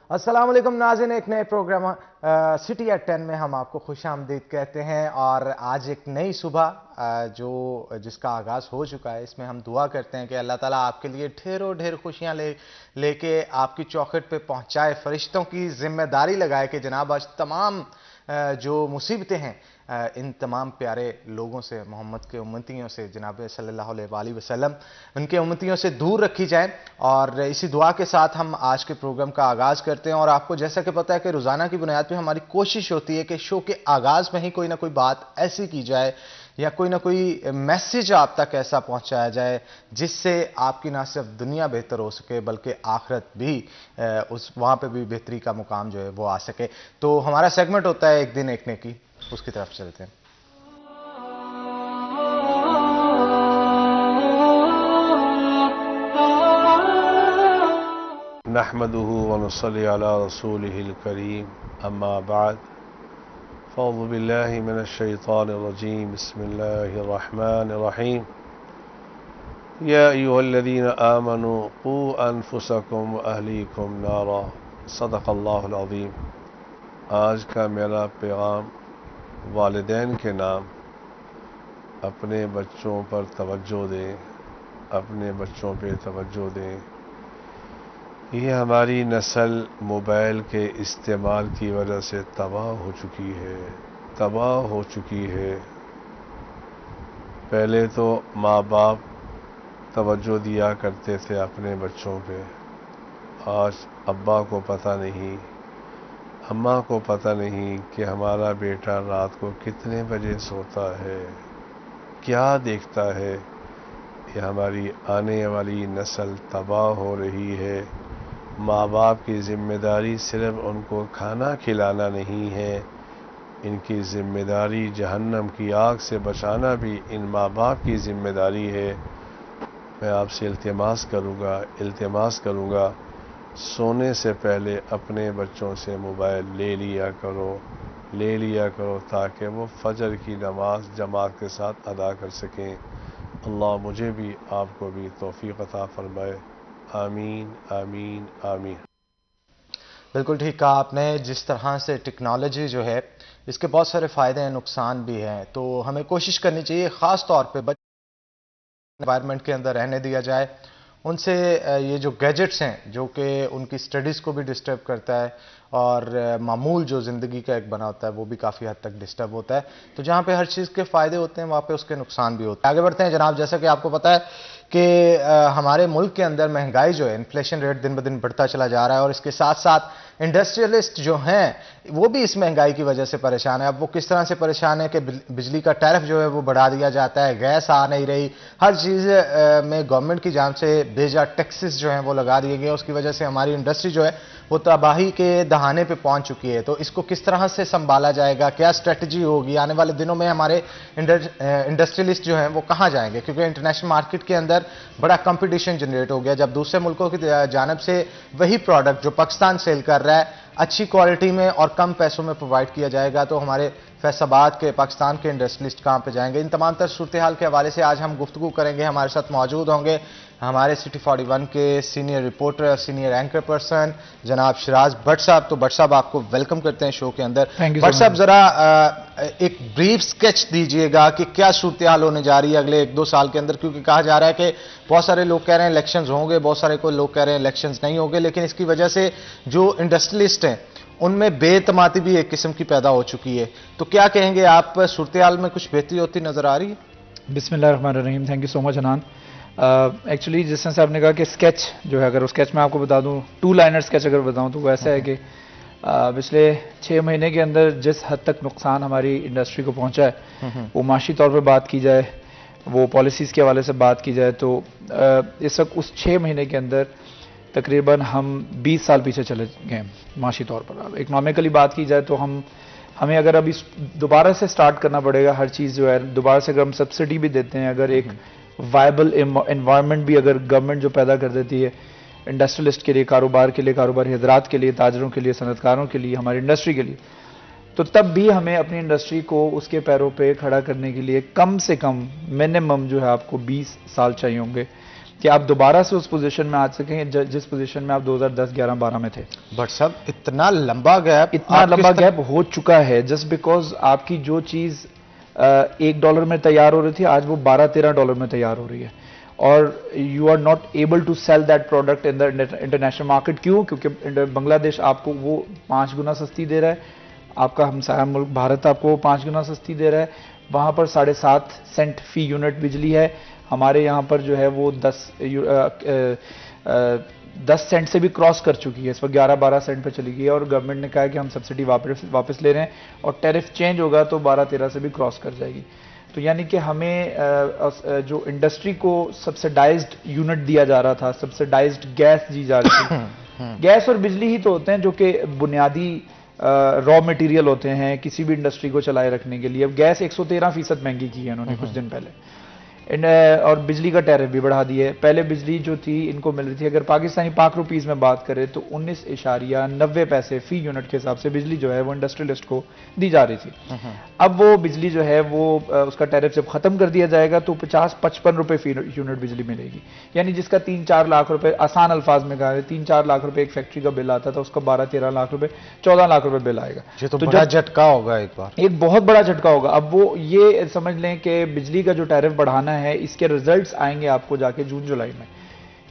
अस्सलाम वालेकुम नाज़रीन, एक नए प्रोग्राम सिटी एट 10 में हम आपको खुशामदीद कहते हैं। और आज एक नई सुबह जिसका आगाज़ हो चुका है, इसमें हम दुआ करते हैं कि अल्लाह ताला आपके लिए ढेरों ढेर खुशियां लेके आपकी चौखट पे पहुंचाए। फरिश्तों की जिम्मेदारी लगाए कि जनाब आज तमाम जो मुसीबतें हैं इन तमाम प्यारे लोगों से, मोहम्मद के उम्मतियों से, जनाब सल्लल्लाहु अलैहि वसल्लम, उनके उम्मतियों से दूर रखी जाए। और इसी दुआ के साथ हम आज के प्रोग्राम का आगाज़ करते हैं। और आपको जैसा कि पता है कि रोज़ाना की बुनियाद पर हमारी कोशिश होती है कि शो के आगाज़ में ही कोई ना कोई बात ऐसी की जाए या कोई ना कोई मैसेज आप तक ऐसा पहुंचाया जाए जिससे आपकी ना सिर्फ दुनिया बेहतर हो सके बल्कि आखिरत भी वहाँ पे भी बेहतरी का मुकाम जो है वो आ सके। तो हमारा सेगमेंट होता है एक दिन एक नेकी, उसकी तरफ चलते हैं। नहमदुहु व नुसल्ली अला रसूलिहिल करीम, अम्मा बाद, फ़अऊज़ु बिल्लाहि मिनश शैतानिर रजीम, बिस्मिल्लाहिर रहमानिर रहीम। या अय्युहल्लज़ीना आमनू क़ू अनफुसकुम व अहलीकुम नारा, सदक़ल्लाहुल अज़ीम। आज का मेरा पैगाम वालिदैन के नाम, अपने बच्चों पर तवज्जो दें, अपने बच्चों पे तवज्जो दें। ये हमारी नस्ल मोबाइल के इस्तेमाल की वजह से तबाह हो चुकी है। पहले तो माँ बाप तवज्जो दिया करते थे अपने बच्चों पे। आज अब्बा को पता नहीं, अम्मा को पता नहीं कि हमारा बेटा रात को कितने बजे सोता है, क्या देखता है। ये हमारी आने वाली नस्ल तबाह हो रही है। माँ बाप की जिम्मेदारी सिर्फ उनको खाना खिलाना नहीं है, इनकी जिम्मेदारी जहन्नम की आग से बचाना भी इन माँ बाप की जिम्मेदारी है। मैं आपसे इल्तिमास करूँगा सोने से पहले अपने बच्चों से मोबाइल ले लिया करो ताकि वो फजर की नमाज जमात के साथ अदा कर सकें। अल्लाह मुझे भी आपको भी तौफीक अता फरमाए। आमीन आमीन आमीन। बिल्कुल ठीक कहा आपने। जिस तरह से टेक्नोलॉजी जो है इसके बहुत सारे फ़ायदे हैं, नुकसान भी हैं। तो हमें कोशिश करनी चाहिए ख़ास तौर पे एनवायरनमेंट के अंदर रहने दिया जाए। उनसे ये जो गैजेट्स हैं जो कि उनकी स्टडीज़ को भी डिस्टर्ब करता है और मामूल जो ज़िंदगी का एक बना होता है वो भी काफ़ी हद तक डिस्टर्ब होता है। तो जहाँ पे हर चीज़ के फ़ायदे होते हैं वहाँ पे उसके नुकसान भी होते हैं। आगे बढ़ते हैं जनाब। जैसा कि आपको पता है कि हमारे मुल्क के अंदर महंगाई जो है, इन्फ्लेशन रेट दिन ब दिन बढ़ता चला जा रहा है और इसके साथ साथ इंडस्ट्रियलिस्ट जो हैं वो भी इस महंगाई की वजह से परेशान है। अब वो किस तरह से परेशान है कि बिजली का टैरिफ जो है वो बढ़ा दिया जाता है, गैस आ नहीं रही, हर चीज़ में गवर्नमेंट की जान से बेजा टैक्सेस जो हैं वो लगा दिए गए। उसकी वजह से हमारी इंडस्ट्री जो है वो तबाही के दहाने पे पहुंच चुकी है। तो इसको किस तरह से संभाला जाएगा, क्या स्ट्रेटजी होगी आने वाले दिनों में? हमारे इंडस्ट्रियलिस्ट जो हैं वो कहाँ जाएंगे? क्योंकि इंटरनेशनल मार्केट के अंदर बड़ा कंपटीशन जनरेट हो गया। जब दूसरे मुल्कों की जानब से वही प्रोडक्ट जो पाकिस्तान सेल कर रहा है अच्छी क्वालिटी में और कम पैसों में प्रोवाइड किया जाएगा, तो हमारे फैसलाबाद के पाकिस्तान के इंडस्ट्रियलिस्ट कहाँ पे जाएंगे? इन तमाम तर सूरत हाल के हवाले से आज हम गुफ्तगू करेंगे। हमारे साथ मौजूद होंगे हमारे सिटी 41 के senior reporter, senior anchor person जनाब शिराज भट्ट साहब। तो भट्ट साहब आपको वेलकम करते हैं शो के अंदर। भट्ट साहब जरा एक ब्रीफ स्केच दीजिएगा कि क्या सूरत हाल होने जा रही है अगले 1-2 साल के अंदर, क्योंकि कहा जा रहा है कि बहुत सारे लोग कह रहे हैं इलेक्शंस होंगे, बहुत सारे को लोग कह रहे हैं इलेक्शंस नहीं होंगे, लेकिन इसकी वजह से जो इंडस्ट्रियलिस्ट हैं उनमें बेतमाती भी एक किस्म की पैदा हो चुकी है। तो क्या कहेंगे आप, सूरत हाल में कुछ बेहतरी होती नजर आ रही है? बिस्मिल्लाहिर्रहमानिर्रहीम। Thank you so much Anan. Actually जिस तरह से आपने कहा कि स्केच जो है, अगर उस स्केच में आपको बता दूं, 2 लाइनर स्केच अगर बताऊं तो वो ऐसा है कि पिछले 6 महीने के अंदर जिस हद तक नुकसान हमारी इंडस्ट्री को पहुंचा है, वो माशी तौर पर बात की जाए, वो पॉलिसीज़ के हवाले से बात की जाए, तो इस वक्त उस 6 महीने के अंदर तकरीबन हम 20 साल पीछे चले गए माशी तौर पर। इकनॉमिकली बात की जाए तो हमें अगर अभी दोबारा से स्टार्ट करना पड़ेगा हर चीज़ जो है, दोबारा से अगर हम सब्सिडी भी देते हैं, अगर एक वायबल एनवायरनमेंट भी अगर गवर्नमेंट जो पैदा कर देती है इंडस्ट्रियलिस्ट के लिए, कारोबार के लिए, कारोबारी हजरात के लिए, ताजरों के लिए, सनतकारों के लिए, हमारी इंडस्ट्री के लिए, तो तब भी हमें अपनी इंडस्ट्री को उसके पैरों पे खड़ा करने के लिए कम से कम मिनिमम जो है आपको 20 साल चाहिए होंगे। कि आप दोबारा से उस पोजीशन में आ सकें जिस पोजीशन में आप 2010, 11, 12 में थे। बट साहब इतना लंबा गैप हो चुका है जस्ट बिकॉज आपकी जो चीज $1 में तैयार हो रही थी आज वो $12-13 में तैयार हो रही है, और you are not able to sell that product in the international market. क्यों? क्योंकि बांग्लादेश आपको वो 5 गुना सस्ती दे रहा है, आपका हमसाया मुल्क भारत आपको 5 गुना सस्ती दे रहा है, वहां पर 7.5 सेंट फी यूनिट बिजली है, हमारे यहाँ पर जो है वो 10 सेंट से भी क्रॉस कर चुकी है, इस पर 11-12 सेंट पे चली गई है, और गवर्नमेंट ने कहा है कि हम सब्सिडी वापस ले रहे हैं और टैरिफ चेंज होगा तो 12-13 से भी क्रॉस कर जाएगी। तो यानी कि हमें जो इंडस्ट्री को सब्सिडाइज्ड यूनिट दिया जा रहा था, सब्सिडाइज्ड गैस दी जा रही थी गैस और बिजली ही तो होते हैं जो कि बुनियादी रॉ मटेरियल होते हैं किसी भी इंडस्ट्री को चलाए रखने के लिए। अब गैस 113% महंगी की है इन्होंने कुछ दिन पहले, और बिजली का टैरिफ भी बढ़ा दिए। पहले बिजली जो थी इनको मिल रही थी, अगर पाकिस्तानी पाक रुपीस में बात करें तो 19.90 पैसे फी यूनिट के हिसाब से बिजली जो है वो इंडस्ट्रियलिस्ट को दी जा रही थी। अब वो बिजली जो है वो उसका टैरिफ जब खत्म कर दिया जाएगा तो 50-55 रुपए फी यूनिट बिजली मिलेगी, यानी जिसका 3-4 लाख रुपए, आसान अल्फाज में कहा, 3-4 लाख रुपए एक फैक्ट्री का बिल आता था, उसका 12-13 लाख रुपए, 14 लाख रुपए बिल आएगा। ये तो बड़ा झटका होगा, एक बहुत बड़ा झटका होगा। अब वो ये समझ लें कि बिजली का जो टैरिफ बढ़ाना है इसके रिजल्ट्स आएंगे आपको जाके जून-जुलाई में,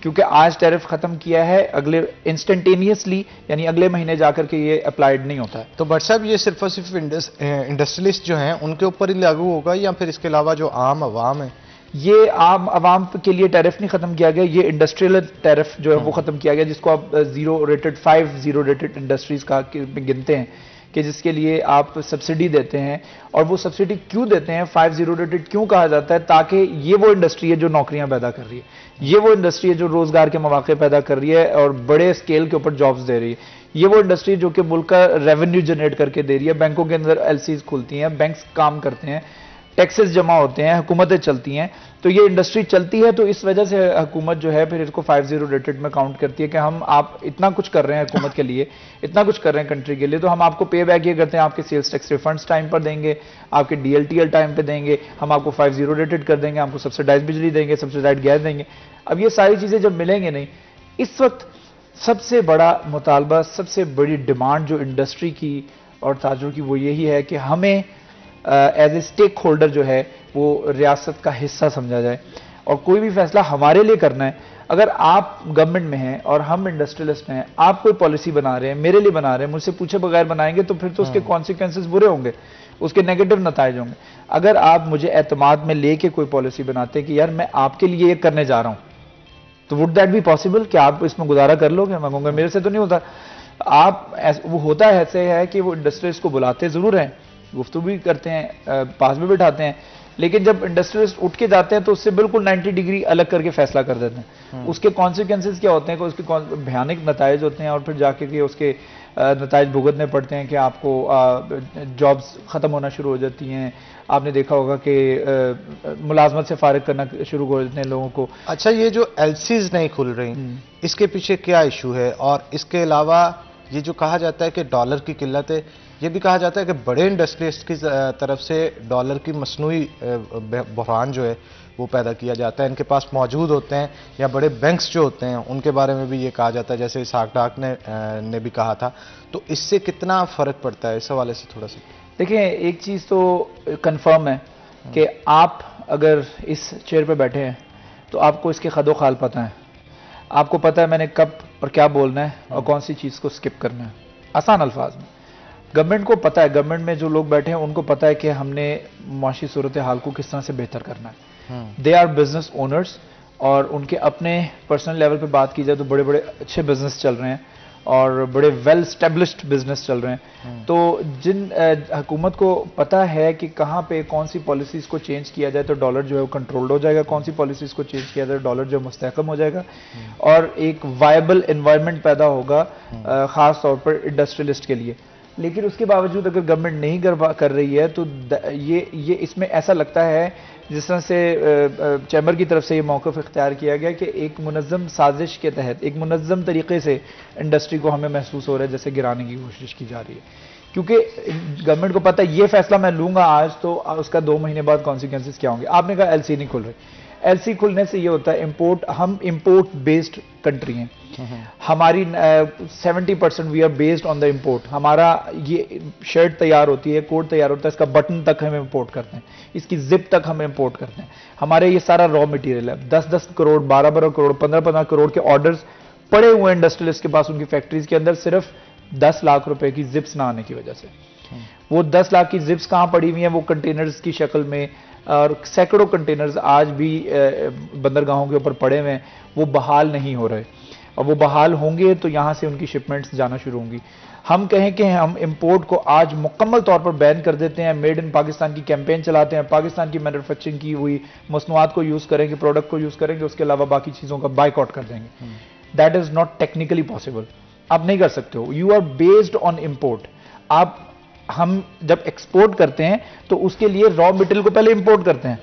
क्योंकि आज टैरिफ खत्म किया है, अगले इंस्टेंटेनियसली यानी अगले महीने जाकर के ये अप्लाइड नहीं होता है। तो बट साहब ये सिर्फ और सिर्फ इंडस्ट्रियलिस्ट जो हैं उनके ऊपर ही लागू होगा या फिर इसके अलावा जो आम आवाम है? ये आम आवाम के लिए टैरिफ नहीं खत्म किया गया, ये इंडस्ट्रियल टैरिफ जो है वो खत्म किया गया, जिसको आप 0 रेटेड इंडस्ट्रीज का गिनते हैं कि जिसके लिए आप सब्सिडी देते हैं। और वो सब्सिडी क्यों देते हैं, 50 रेटेड क्यों कहा जाता है? ताकि ये वो इंडस्ट्री है जो नौकरियां पैदा कर रही है, ये वो इंडस्ट्री है जो रोजगार के मौके पैदा कर रही है और बड़े स्केल के ऊपर जॉब्स दे रही है, ये वो इंडस्ट्री जो कि मुल्क का रेवेन्यू जनरेट करके दे रही है। बैंकों के अंदर एलसीज खुलती हैं, बैंक्स काम करते हैं, टैक्सेस जमा होते हैं, हुकूमतें चलती हैं, तो ये इंडस्ट्री चलती है। तो इस वजह से हुकूमत जो है फिर इसको 50 रेटेड में काउंट करती है कि आप इतना कुछ कर रहे हैं हुकूमत के लिए, इतना कुछ कर रहे हैं कंट्री के लिए, तो हम आपको पे बैक ये करते हैं, आपके सेल्स टैक्स रिफंड्स टाइम पर देंगे, आपके DLTL टाइम पे देंगे, हम आपको 50 रेटेड कर देंगे, आपको सब्सिडाइज बिजली देंगे, सब्सिडाइज गैस देंगे। अब ये सारी चीजें जब मिलेंगे नहीं, इस वक्त सबसे बड़ा मुतालबा, सबसे बड़ी डिमांड जो इंडस्ट्री की और ताजरों की वो यही है कि हमें एज ए स्टेक होल्डर जो है वो रियासत का हिस्सा समझा जाए और कोई भी फैसला हमारे लिए करना है। अगर आप गवर्नमेंट में हैं और हम इंडस्ट्रियलिस्ट हैं, आप कोई पॉलिसी बना रहे हैं, मेरे लिए बना रहे हैं, मुझसे पूछे बगैर बनाएंगे तो फिर तो उसके कॉन्सिक्वेंसेस बुरे होंगे, उसके नेगेटिव नताइज होंगे। अगर आप मुझे एतमाद में लेके कोई पॉलिसी बनाते हैं कि यार मैं आपके लिए ये करने जा रहा हूं, तो वुड दैट बी पॉसिबल? क्या आप इसमें गुजारा कर लोगे? मैं कहूंगा मेरे से तो नहीं होता। वो होता है ऐसे है कि वो इंडस्ट्रियलिस्ट को बुलाते जरूर हैं, गुफ्तगू भी करते हैं, पास भी बिठाते हैं, लेकिन जब इंडस्ट्रियलिस्ट उठ के जाते हैं तो उससे बिल्कुल 90 डिग्री अलग करके फैसला कर देते हैं। उसके कॉन्सिक्वेंसेस क्या होते हैं, उसके भयानक नताइज होते हैं और फिर जाके के उसके नताइज भुगतने पड़ते हैं कि आपको जॉब्स ख़त्म होना शुरू हो जाती हैं। आपने देखा होगा कि मुलाजमत से फारिग करना शुरू हो जाते हैं लोगों को। अच्छा, ये जो एलसीज नहीं खुल रही, इसके पीछे क्या इशू है? और इसके अलावा ये जो कहा जाता है कि डॉलर की किल्लत है, ये भी कहा जाता है कि बड़े इंडस्ट्रियलिस्ट की तरफ से डॉलर की मसनूई बहरान जो है वो पैदा किया जाता है, इनके पास मौजूद होते हैं, या बड़े बैंक्स जो होते हैं उनके बारे में भी ये कहा जाता है, जैसे इसहाक डाक ने भी कहा था। तो इससे कितना फ़र्क पड़ता है, इस हवाले से थोड़ा सा देखिए। एक चीज़ तो कंफर्म है कि आप अगर इस चेयर पे बैठे हैं तो आपको इसके खदो खाल पता है, आपको पता है मैंने कब और क्या बोलना है और कौन सी चीज़ को स्किप करना है। आसान अल्फाज में गवर्नमेंट को पता है, गवर्नमेंट में जो लोग बैठे हैं उनको पता है कि हमने माशी सूरत हाल को किस तरह से बेहतर करना है। दे आर बिजनेस ओनर्स और उनके अपने पर्सनल लेवल पे बात की जाए तो बड़े बड़े अच्छे बिजनेस चल रहे हैं और बड़े वेल स्टेब्लिश्ड बिजनेस चल रहे हैं। तो जिन हुकूमत को पता है कि कहाँ पे कौन सी पॉलिसीज़ को चेंज किया जाए तो डॉलर जो है वो कंट्रोल्ड हो जाएगा, कौन सी पॉलिसीज़ को चेंज किया जाए डॉलर जो मुस्तहकम हो जाएगा और एक वायबल एनवायरनमेंट पैदा होगा ख़ास तौर पर इंडस्ट्रियलिस्ट के लिए। लेकिन उसके बावजूद अगर गवर्नमेंट नहीं कर रही है तो ये इसमें ऐसा लगता है जिस तरह से चैम्बर की तरफ से ये मौक़िफ़ इख्तियार किया गया कि एक मुनज़्ज़म साजिश के तहत एक मुनज़्ज़म तरीके से इंडस्ट्री को हमें महसूस हो रहा है जैसे गिराने की कोशिश की जा रही है, क्योंकि गवर्नमेंट को पता है ये फैसला मैं लूँगा आज तो उसका 2 महीने बाद कॉन्सिक्वेंसेस क्या होंगे। आपने कहा एलसी नहीं खुल रही, एलसी खुलने से ये होता है इंपोर्ट, हम इंपोर्ट बेस्ड कंट्री हैं, हमारी 70% we are based on the import. हमारा ये शर्ट तैयार होती है, कोट तैयार होता है, इसका बटन तक हम इंपोर्ट करते हैं, इसकी जिप तक हम इंपोर्ट करते हैं। हमारे ये सारा रॉ मटेरियल है। 10-10 करोड़, 12-12 करोड़, 15-15 करोड़ के ऑर्डर्स पड़े हुए इंडस्ट्रियलिस्ट के पास, उनकी फैक्ट्रीज के अंदर, सिर्फ 10 लाख रुपए की जिप्स ना आने की वजह से। वो 10 लाख की जिप्स कहां पड़ी हुई हैं? वो कंटेनर्स की शक्ल में, और सैकड़ों कंटेनर्स आज भी बंदरगाहों के ऊपर पड़े हुए हैं, वो बहाल नहीं हो रहे। और वो बहाल होंगे तो यहां से उनकी शिपमेंट्स जाना शुरू होंगी। हम कहें कि हम इंपोर्ट को आज मुकम्मल तौर पर बैन कर देते हैं, मेड इन पाकिस्तान की कैंपेन चलाते हैं, पाकिस्तान की मैन्युफैक्चरिंग की हुई मसनूआत को यूज करेंगे, प्रोडक्ट को यूज करेंगे, उसके अलावा बाकी चीजों का बाइकआउट कर देंगे। That is not technically possible. आप नहीं कर सकते हो। You are based on import. हम जब एक्सपोर्ट करते हैं तो उसके लिए रॉ मटेरियल को पहले इंपोर्ट करते हैं,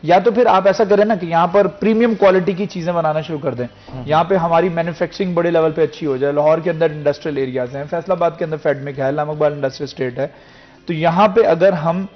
या तो फिर आप ऐसा करें ना कि यहां पर प्रीमियम क्वालिटी की चीजें बनाना शुरू कर दें, यहां पे हमारी मैन्युफैक्चरिंग बड़े लेवल पे अच्छी हो जाए। लाहौर के अंदर इंडस्ट्रियल एरियाज हैं, फैसलाबाद के अंदर फेडमिक है, इस्लामाबाद इंडस्ट्रियल स्टेट है, तो यहां पे अगर हम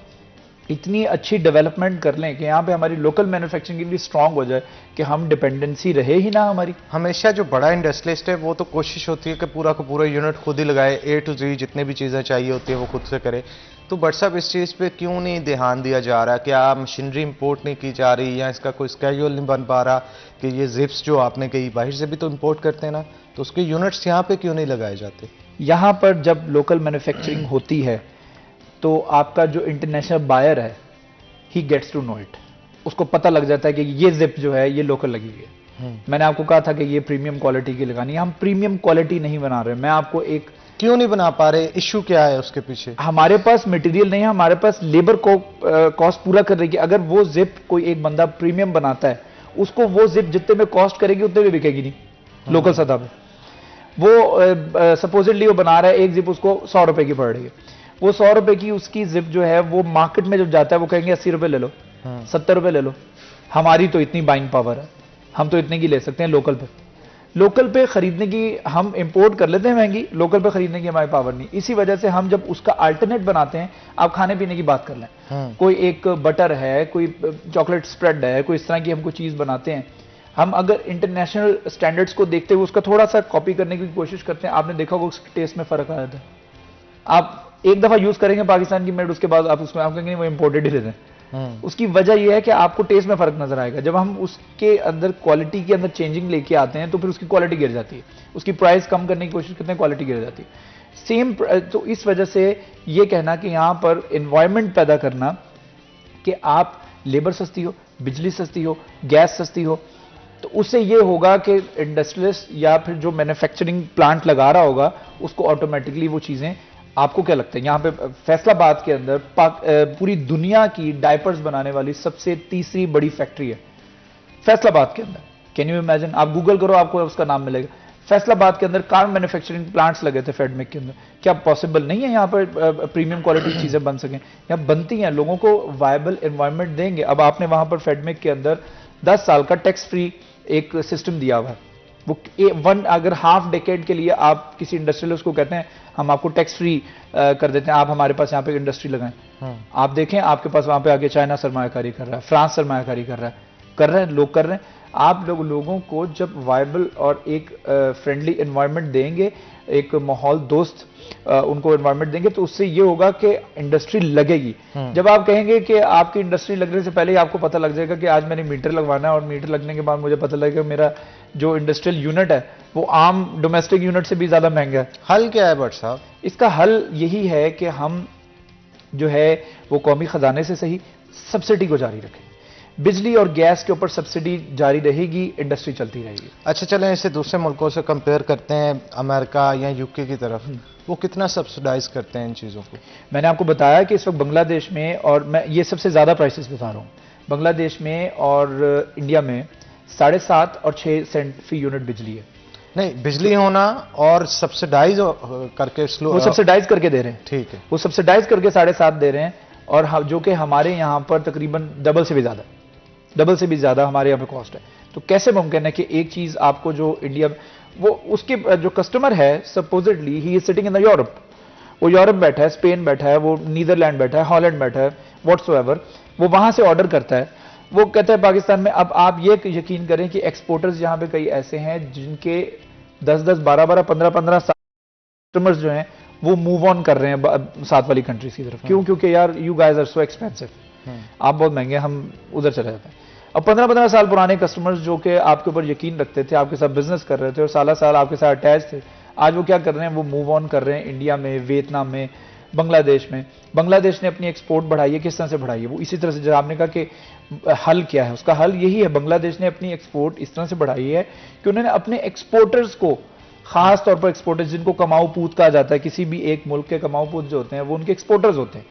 इतनी अच्छी डेवलपमेंट कर लें कि यहाँ पे हमारी लोकल मैन्युफैक्चरिंग इतनी स्ट्रांग हो जाए कि हम डिपेंडेंसी रहे ही ना हमारी। हमेशा जो बड़ा इंडस्ट्रियलिस्ट है वो तो कोशिश होती है कि पूरा का पूरा यूनिट खुद ही लगाए, A to Z जितनी भी चीज़ें चाहिए होती है वो खुद से करे। तो बट साहब इस चीज़ पे क्यों नहीं ध्यान दिया जा रहा? क्या मशीनरी इंपोर्ट नहीं की जा रही, या इसका कोई स्केड्यूल नहीं बन पा रहा कि ये जिप्स जो आपने कही बाहर से भी तो इंपोर्ट करते हैं ना, तो उसके यूनिट्स यहाँ पे क्यों नहीं लगाए जाते? यहाँ पर जब लोकल मैन्युफैक्चरिंग होती है तो आपका जो इंटरनेशनल बायर है, he gets to know it, उसको पता लग जाता है कि ये जिप जो है ये लोकल लगी हुई है। मैंने आपको कहा था कि ये प्रीमियम क्वालिटी की लगानी है, हम प्रीमियम क्वालिटी नहीं बना रहे। मैं आपको एक, क्यों नहीं बना पा रहे? इश्यू क्या है उसके पीछे? हमारे पास मटेरियल नहीं है, हमारे पास लेबर को कॉस्ट पूरा करने की। अगर वो जिप कोई एक बंदा प्रीमियम बनाता है, उसको वो जिप जितने में कॉस्ट करेगी उतने में बिकेगी नहीं लोकल सतह पे। वो सपोजिटली वो बना रहा है, एक जिप उसको 100 रुपए की पड़ रही है, वो 100 रुपए की उसकी जिप जो है वो मार्केट में जब जाता है वो कहेंगे 80 रुपए ले लो, 70 रुपए ले लो। हमारी तो इतनी बाइंग पावर है, हम तो इतने की ले सकते हैं लोकल पे। लोकल पे खरीदने की, हम इंपोर्ट कर लेते हैं महंगी, लोकल पे खरीदने की हमारी पावर नहीं। इसी वजह से हम जब उसका अल्टरनेट बनाते हैं, आप खाने पीने की बात कर लें, कोई एक बटर है, कोई चॉकलेट स्प्रेड है, कोई इस तरह की हमको चीज बनाते हैं, हम अगर इंटरनेशनल स्टैंडर्ड्स को देखते हुए उसका थोड़ा सा कॉपी करने की कोशिश करते हैं, आपने देखा होगा उसके टेस्ट में फर्क आया था। आप एक दफा यूज करेंगे पाकिस्तान की मेड, उसके बाद आप उसमें आप कहेंगे वो इंपोर्टेड ही रहते हैं। उसकी वजह यह है कि आपको टेस्ट में फर्क नजर आएगा। जब हम उसके अंदर क्वालिटी के अंदर चेंजिंग लेके आते हैं तो फिर उसकी क्वालिटी गिर जाती है, उसकी प्राइस कम करने की कोशिश करते हैं, क्वालिटी गिर जाती है। सेम, तो इस वजह से ये कहना कि यहां पर एनवायरमेंट पैदा करना कि आप लेबर सस्ती हो, बिजली सस्ती हो, गैस सस्ती हो, तो उससे ये होगा कि इंडस्ट्रियलिस्ट या फिर जो मैन्युफैक्चरिंग प्लांट लगा रहा होगा उसको ऑटोमेटिकली वो चीजें, आपको क्या लगता है यहाँ पे फैसलाबाद के अंदर पूरी दुनिया की डायपर्स बनाने वाली सबसे तीसरी बड़ी फैक्ट्री है फैसलाबाद के अंदर। Can you imagine? आप गूगल करो, आपको उसका नाम मिलेगा। फैसलाबाद के अंदर कार मैन्युफैक्चरिंग प्लांट्स लगे थे फेडमिक के अंदर। क्या पॉसिबल नहीं है यहाँ पर प्रीमियम क्वालिटी की चीजें बन सकें? यहाँ बनती हैं, लोगों को वायबल एनवायरनमेंट देंगे। अब आपने वहां पर फेडमिक के अंदर 10 साल का टैक्स फ्री एक सिस्टम दिया हुआ है। वो अगर हाफ डेकेड के लिए आप किसी इंडस्ट्रियलिस्ट को कहते हैं हम आपको टैक्स फ्री कर देते हैं, आप हमारे पास यहाँ पे इंडस्ट्री लगाएं, आप देखें आपके पास वहां पे आगे चाइना सरमायाकारी कर रहा है, फ्रांस सरमायाकारी कर रहा है, लोग कर रहे हैं। आप लोगों को जब वायबल और एक फ्रेंडली एनवायरनमेंट देंगे, एक माहौल दोस्त उनको एनवायरनमेंट देंगे, तो उससे ये होगा कि इंडस्ट्री लगेगी। जब आप कहेंगे कि आपकी इंडस्ट्री लगने से पहले ही आपको पता लग जाएगा कि आज मैंने मीटर लगवाना है, और मीटर लगने के बाद मुझे पता लगेगा मेरा जो इंडस्ट्रियल यूनिट है वो आम डोमेस्टिक यूनिट से भी ज्यादा महंगा है। हल क्या है भट्ट साहब? इसका हल यही है कि हम जो है वो कौमी खजाने से सही सब्सिडी को जारी रखें। बिजली और गैस के ऊपर सब्सिडी जारी रहेगी, इंडस्ट्री चलती रहेगी। अच्छा, चलें इसे दूसरे मुल्कों से कंपेयर करते हैं, अमेरिका या यूके की तरफ, वो कितना सब्सिडाइज करते हैं इन चीज़ों को? मैंने आपको बताया कि इस वक्त बांग्लादेश में, और मैं ये सबसे ज़्यादा प्राइसेस बता रहा हूँ, बांग्लादेश में और इंडिया में 7.5 और 6 सेंट फी यूनिट बिजली है। नहीं, बिजली होना और सब्सिडाइज करके स्लो, वो सब्सिडाइज करके दे रहे हैं, ठीक है, वो सब्सिडाइज करके 7.5 दे रहे हैं, और जो कि हमारे यहाँ पर तकरीबन डबल से भी ज्यादा हमारे यहाँ पे कॉस्ट है। तो कैसे मुमकिन है कि एक चीज आपको जो इंडिया में, वो उसके जो कस्टमर है supposedly he is sitting in the Europe, वो यूरोप बैठा है, स्पेन बैठा है, वो नीदरलैंड बैठा है, हॉलैंड बैठा है, व्हाट्सोएवर, वो वहां से ऑर्डर करता है, वो कहते हैं पाकिस्तान में, अब आप ये यकीन करें कि एक्सपोर्टर्स यहां पे कई ऐसे हैं जिनके 10-10, 12-12, 15-15 कस्टमर्स जो हैं वो मूव ऑन कर रहे हैं साथ वाली कंट्रीज की तरफ। क्यों? क्योंकि यार you guys are so expensive, आप बहुत महंगे, हम उधर चले जाते हैं। अब 15-15 साल पुराने कस्टमर्स जो कि आपके ऊपर यकीन रखते थे, आपके साथ बिजनेस कर रहे थे और साल साल आपके साथ अटैच थे, आज वो क्या कर रहे हैं? वो मूव ऑन कर रहे हैं इंडिया में, वियतनाम में, बांग्लादेश में। बांग्लादेश ने अपनी एक्सपोर्ट बढ़ाई है, किस तरह से बढ़ाई है? वो इसी तरह से, जब आपने कहा कि हल क्या है, उसका हल यही है। बांग्लादेश ने अपनी एक्सपोर्ट इस तरह से बढ़ाई है कि उन्होंने अपने एक्सपोर्टर्स को, खास तौर पर एक्सपोर्टर्स जिनको कमाऊ पूत कहा जाता है, किसी भी एक मुल्क के कमाऊ पूत जो होते हैं वो उनके एक्सपोर्टर्स होते हैं।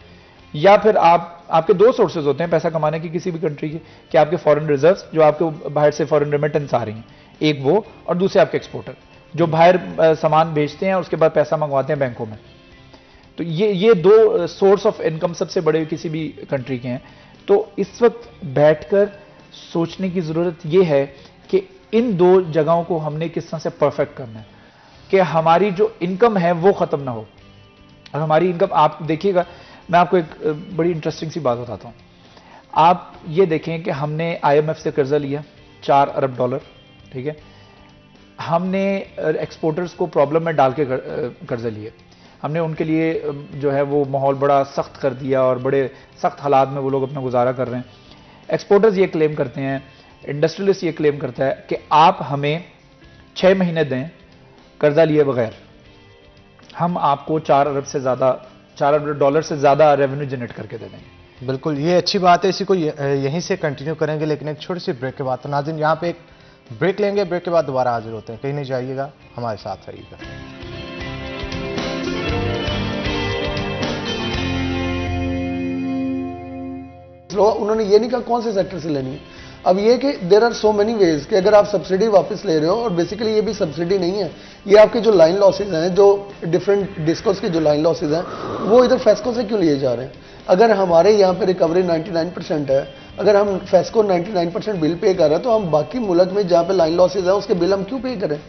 या फिर आपके दो सोर्सेज होते हैं पैसा कमाने की किसी भी कंट्री के, कि आपके फॉरेन रिजर्व्स जो आपके बाहर से फॉरेन रेमिटेंस आ रही हैं, एक वो, और दूसरे आपके एक्सपोर्टर जो बाहर सामान बेचते हैं और उसके बाद पैसा मंगवाते हैं बैंकों में। तो ये दो सोर्स ऑफ इनकम सबसे बड़े किसी भी कंट्री के हैं। तो इस वक्त बैठकर सोचने की जरूरत यह है कि इन दो जगहों को हमने किस तरह से परफेक्ट करना है कि हमारी जो इनकम है वो खत्म ना हो। और हमारी इनकम, आप देखिएगा, मैं आपको एक बड़ी इंटरेस्टिंग सी बात बताता हूं। आप ये देखें कि हमने IMF से कर्जा लिया $4 अरब, ठीक है। हमने एक्सपोर्टर्स को प्रॉब्लम में डाल के कर्जा लिए, हमने उनके लिए जो है वो माहौल बड़ा सख्त कर दिया और बड़े सख्त हालात में वो लोग अपना गुजारा कर रहे हैं। एक्सपोर्टर्स ये क्लेम करते हैं, इंडस्ट्रियलिस्ट ये क्लेम करता है कि आप हमें 6 महीने दें कर्जा लिए बगैर, हम आपको $4 अरब से ज्यादा रेवेन्यू जनरेट करके दे देंगे। बिल्कुल, ये अच्छी बात है, इसी को यहीं से कंटिन्यू करेंगे, लेकिन एक छोटी सी ब्रेक के बाद। तो नाज़रीन, यहाँ पे एक ब्रेक लेंगे, ब्रेक के बाद दोबारा हाजिर होते हैं। कहीं नहीं जाइएगा, हमारे साथ रहिएगा। उन्होंने ये नहीं कहा कौन से सेक्टर से लेनी है। अब ये कि there are so many ways कि अगर आप सब्सिडी वापस ले रहे हो, और बेसिकली ये भी सब्सिडी नहीं है, ये आपके जो लाइन लॉसेज हैं, जो डिफरेंट डिस्कोस के जो लाइन लॉसेज हैं, वो इधर फेस्को से क्यों लिए जा रहे हैं? अगर हमारे यहाँ पे रिकवरी 99% है, अगर हम फेस्को 99% बिल पे कर रहे हैं, तो हम बाकी मुल्क में जहाँ पे लाइन लॉसेज है उसके बिल हम क्यों पे करें?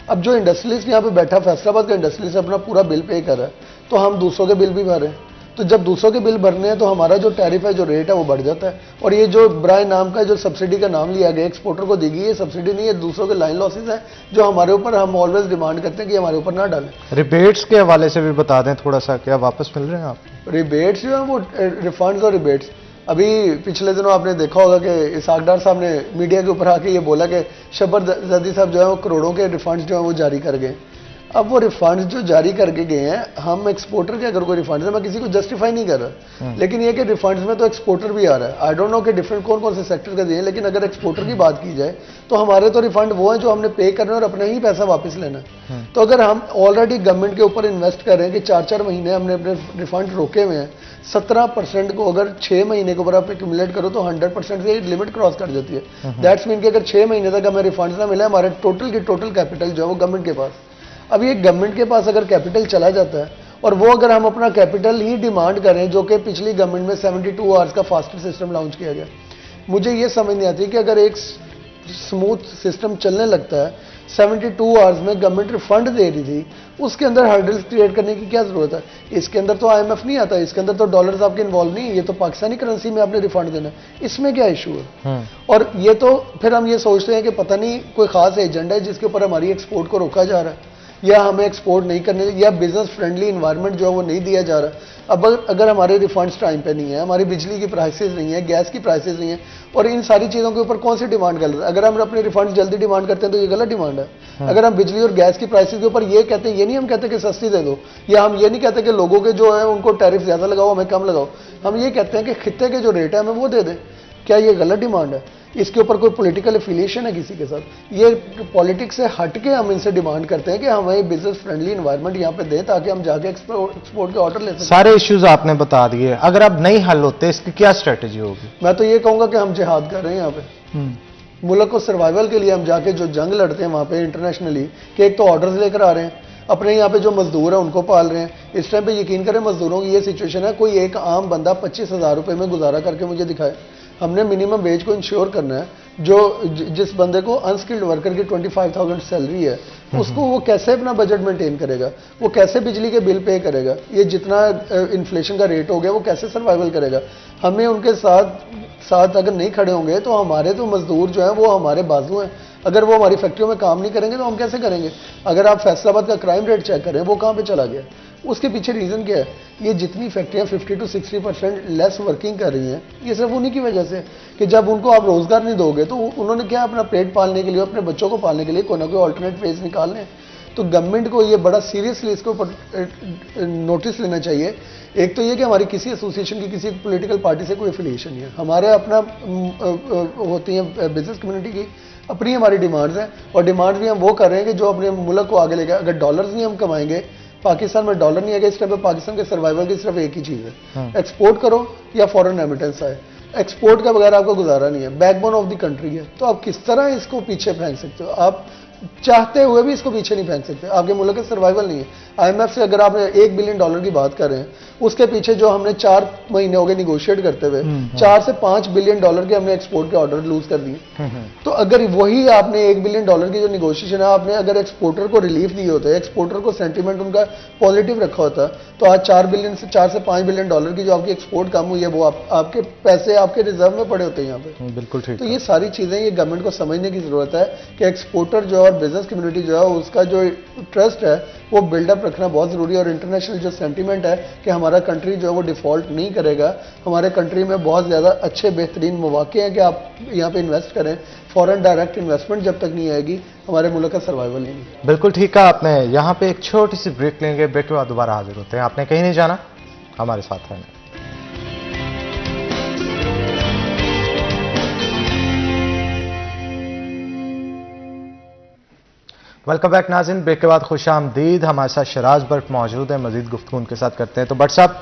अब जो इंडस्ट्रियलिस्ट यहाँ पे बैठा, फैसलाबाद का इंडस्ट्रियलिस्ट अपना पूरा बिल पे कर रहा है, तो हम दूसरों के बिल भी भर रहे हैं। तो जब दूसरों के बिल भरने हैं तो हमारा जो टैरिफ है, जो रेट है, वो बढ़ जाता है। और ये जो ब्राय नाम का जो सब्सिडी का नाम लिया गया, एक्सपोर्टर को दी गई, ये सब्सिडी नहीं है, दूसरों के लाइन लॉसेज है जो हमारे ऊपर, हम ऑलवेज डिमांड करते हैं कि हमारे ऊपर ना डालें। रिबेट्स के हवाले से भी बता दें थोड़ा सा, क्या वापस मिल रहे हैं आप? रिबेट्स जो है वो रिफंड्स और रिबेट्स, अभी पिछले दिनों आपने देखा होगा कि इसाक डार साहब ने मीडिया के ऊपर आके ये बोला कि शब्बर जदी साहब जो है वो करोड़ों के रिफंड्स जो है वो जारी कर गए। अब वो रिफंड्स जो जारी करके गए हैं, हम एक्सपोर्टर के अगर कोई रिफंड है, मैं किसी को जस्टिफाई नहीं कर रहा, लेकिन ये कि रिफंड्स में तो एक्सपोर्टर भी आ रहा है। आई डोंट नो कि डिफरेंट कौन कौन से सेक्टर का दिए, लेकिन अगर एक्सपोर्टर की बात की जाए तो हमारे तो रिफंड वो हैं जो हमने पे करना है और अपना ही पैसा वापस लेना है। तो अगर हम ऑलरेडी गवर्नमेंट के ऊपर इन्वेस्ट कर रहे हैं कि 4-4 महीने हमने अपने रिफंड रोके हुए हैं, 17% को अगर 6 महीने के ऊपर आप एक्यूमुलेट करो तो 100% से लिमिट क्रॉस कर जाती है। दैट्स मीन कि अगर 6 महीने तक हमें रिफंड ना मिला, हमारे टोटल की टोटल कैपिटल जो है वो गवर्नमेंट के पास। अब ये गवर्नमेंट के पास अगर कैपिटल चला जाता है, और वो अगर हम अपना कैपिटल ही डिमांड करें, जो कि पिछली गवर्नमेंट में 72 आवर्स का फास्टर सिस्टम लॉन्च किया गया, मुझे ये समझ नहीं आती कि अगर एक स्मूथ सिस्टम चलने लगता है, 72 आवर्स में गवर्नमेंट रिफंड दे रही थी, उसके अंदर हर्डल्स क्रिएट करने की क्या जरूरत है? इसके अंदर तो IMF नहीं आता, इसके अंदर तो डॉलर्स आपके इन्वॉल्व नहीं है, ये तो पाकिस्तानी करेंसी में आपने रिफंड देना है, इसमें क्या इशू है? और ये तो फिर हम ये सोचते हैं कि पता नहीं कोई खास एजेंडा है जिसके ऊपर हमारी एक्सपोर्ट को रोका जा रहा है, या हमें एक्सपोर्ट नहीं करने, या बिजनेस फ्रेंडली इन्वायरमेंट जो है वो नहीं दिया जा रहा। अब अगर हमारे रिफंड्स टाइम पे नहीं है, हमारी बिजली की प्राइसेस नहीं है, गैस की प्राइसेस नहीं है, और इन सारी चीज़ों के ऊपर कौन सी डिमांड गलत है? अगर हम अपने रिफंड्स जल्दी डिमांड करते हैं तो ये गलत डिमांड है। अगर हम बिजली और गैस की प्राइसेस के ऊपर ये कहते हैं, ये नहीं हम कहते कि सस्ती दे दो, या हम ये नहीं कहते कि लोगों के जो है उनको टैरिफ ज़्यादा लगाओ, हमें कम लगाओ, हम ये कहते हैं कि खित्ते के जो रेट है हमें वो दे दें। क्या ये गलत डिमांड है? इसके ऊपर कोई पॉलिटिकल एफिलिएशन है किसी के साथ? ये पॉलिटिक्स से हट के हम इनसे डिमांड करते हैं कि हमें बिजनेस फ्रेंडली एनवायरनमेंट यहाँ पे दें, ताकि हम जाके एक्सपोर्ट के ऑर्डर ले सकें। सारे इश्यूज आपने बता दिए, अगर अब नहीं हल होते इसकी क्या स्ट्रेटेजी होगी? मैं तो ये कहूँगा कि हम जिहाद कर रहे हैं यहाँ पे, मुल्क को सर्वाइवल के लिए हम जाके जो जंग लड़ते हैं वहाँ पे इंटरनेशनली, कि एक तो ऑर्डर्स लेकर आ रहे हैं, अपने यहाँ पे जो मजदूर है उनको पाल रहे हैं। इस टाइम पे यकीन करें, मजदूरों की ये सिचुएशन है, कोई एक आम बंदा 25,000 रुपये में गुजारा करके मुझे दिखाए। हमने मिनिमम वेज को इंश्योर करना है, जो जिस बंदे को अनस्किल्ड वर्कर की 25,000 सैलरी है, उसको वो कैसे अपना बजट मेंटेन करेगा, वो कैसे बिजली के बिल पे करेगा, ये जितना इन्फ्लेशन का रेट हो गया वो कैसे सर्वाइवल करेगा। हमें उनके साथ अगर नहीं खड़े होंगे तो हमारे तो मजदूर जो हैं वो हमारे बाजू हैं। अगर वो हमारी फैक्ट्रियों में काम नहीं करेंगे तो हम कैसे करेंगे। अगर आप फैसलाबाद का क्राइम रेट चेक करें वो कहाँ पे चला गया, उसके पीछे रीज़न क्या है। ये जितनी फैक्ट्रियाँ 50 to 60% लेस वर्किंग कर रही हैं, ये सिर्फ उन्हीं की वजह से कि जब उनको आप रोज़गार नहीं दोगे तो उन्होंने क्या अपना पेट पालने के लिए, अपने बच्चों को पालने के लिए कोई ना कोई ऑल्टरनेट फेज निकालने हैं। तो गवर्नमेंट को ये बड़ा सीरियसली इसके ऊपर नोटिस लेना चाहिए। एक तो ये कि हमारी किसी एसोसिएशन की किसी पॉलिटिकल पार्टी से कोई एफिलिएशन नहीं है, हमारे अपना होती है बिजनेस कम्युनिटी की अपनी हमारी डिमांड्स हैं, और डिमांड्स भी हम वो कर रहे हैं कि जो अपने मुल्क को आगे लेकर। अगर डॉलर्स नहीं हम कमाएंगे, पाकिस्तान में डॉलर नहीं आएगा, इस टाइम पर पाकिस्तान के सर्वाइवल की सिर्फ एक ही चीज़ है, एक्सपोर्ट करो या फॉरेन रेमिटेंस आए। एक्सपोर्ट का बगैर आपका गुजारा नहीं है, बैकबोन ऑफ द कंट्री है। तो आप किस तरह इसको पीछे फेंक सकते हो, आप चाहते हुए भी इसको पीछे नहीं फेंक सकते। आपके मुल्क का सर्वाइवल नहीं है। आईएमएफ से अगर आप $1 बिलियन की बात कर रहे हैं, उसके पीछे जो हमने 4 महीने हो गए निगोशिएट करते हुए 4 से $5 बिलियन के हमने एक्सपोर्ट के ऑर्डर लूज कर दिए। तो अगर वही आपने $1 बिलियन की जो निगोशिएशन है, आपने अगर एक्सपोर्टर को रिलीफ दिए होते, एक्सपोर्टर को सेंटीमेंट उनका पॉजिटिव रखा होता, तो आज 4 से 5 बिलियन डॉलर की जो आपकी एक्सपोर्ट कम हुई है वो आपके पैसे आपके रिजर्व में पड़े होते हैं यहाँ पे। बिल्कुल ठीक। तो ये सारी चीज़ें ये गवर्नमेंट को समझने की ज़रूरत है कि एक्सपोर्टर जो है और बिजनेस कम्युनिटी जो है उसका जो ट्रस्ट है वो बिल्डअप रखना बहुत ज़रूरी है। और इंटरनेशनल जो सेंटीमेंट है कि हमारा कंट्री जो है वो डिफ़ॉल्ट नहीं करेगा, हमारे कंट्री में बहुत ज़्यादा अच्छे बेहतरीन मौके हैं कि आप यहाँ पे इन्वेस्ट करें। फॉरेन डायरेक्ट इन्वेस्टमेंट जब तक नहीं आएगी हमारे मुल्क का सर्वाइवल नहीं है। बिल्कुल ठीक है आपने। यहाँ पे एक छोटी सी ब्रेक लेंगे, ब्रेक के बाद दोबारा हाजिर होते हैं। आपने कहीं नहीं जाना, हमारे साथ रहना। वेलकम बैक नाज़रीन, ब्रेक के बाद खुश आमदीद। हमारे साथ शराज भट्ट मौजूद है, मजीद गुफ्तगू उनके साथ करते हैं। तो भट्ट साहब,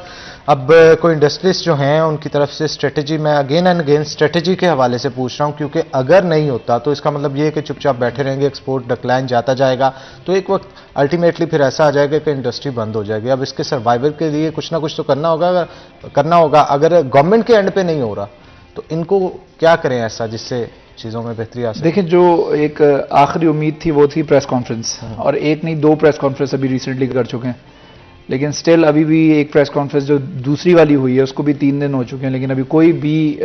अब कोई इंडस्ट्रियलिस्ट जो हैं उनकी तरफ से स्ट्रेटजी, मैं अगेन एंड अगेन स्ट्रेटजी के हवाले से पूछ रहा हूं, क्योंकि अगर नहीं होता तो इसका मतलब ये है कि चुपचाप बैठे रहेंगे, एक्सपोर्ट डिक्लाइन जाता जाएगा, तो एक वक्त अल्टीमेटली फिर ऐसा आ जाएगा कि इंडस्ट्री बंद हो जाएगी। अब इसके सर्वाइवल के लिए कुछ ना कुछ तो करना होगा। अगर गवर्नमेंट के एंड पे नहीं हो रहा तो इनको क्या करें ऐसा जिससे चीज़ों में बेहतरी आ सके। देखिए, जो एक आखिरी उम्मीद थी वो थी प्रेस कॉन्फ्रेंस, और एक नहीं 2 प्रेस कॉन्फ्रेंस अभी रिसेंटली कर चुके हैं, लेकिन स्टिल अभी भी एक प्रेस कॉन्फ्रेंस जो दूसरी वाली हुई है उसको भी 3 दिन हो चुके हैं, लेकिन अभी कोई भी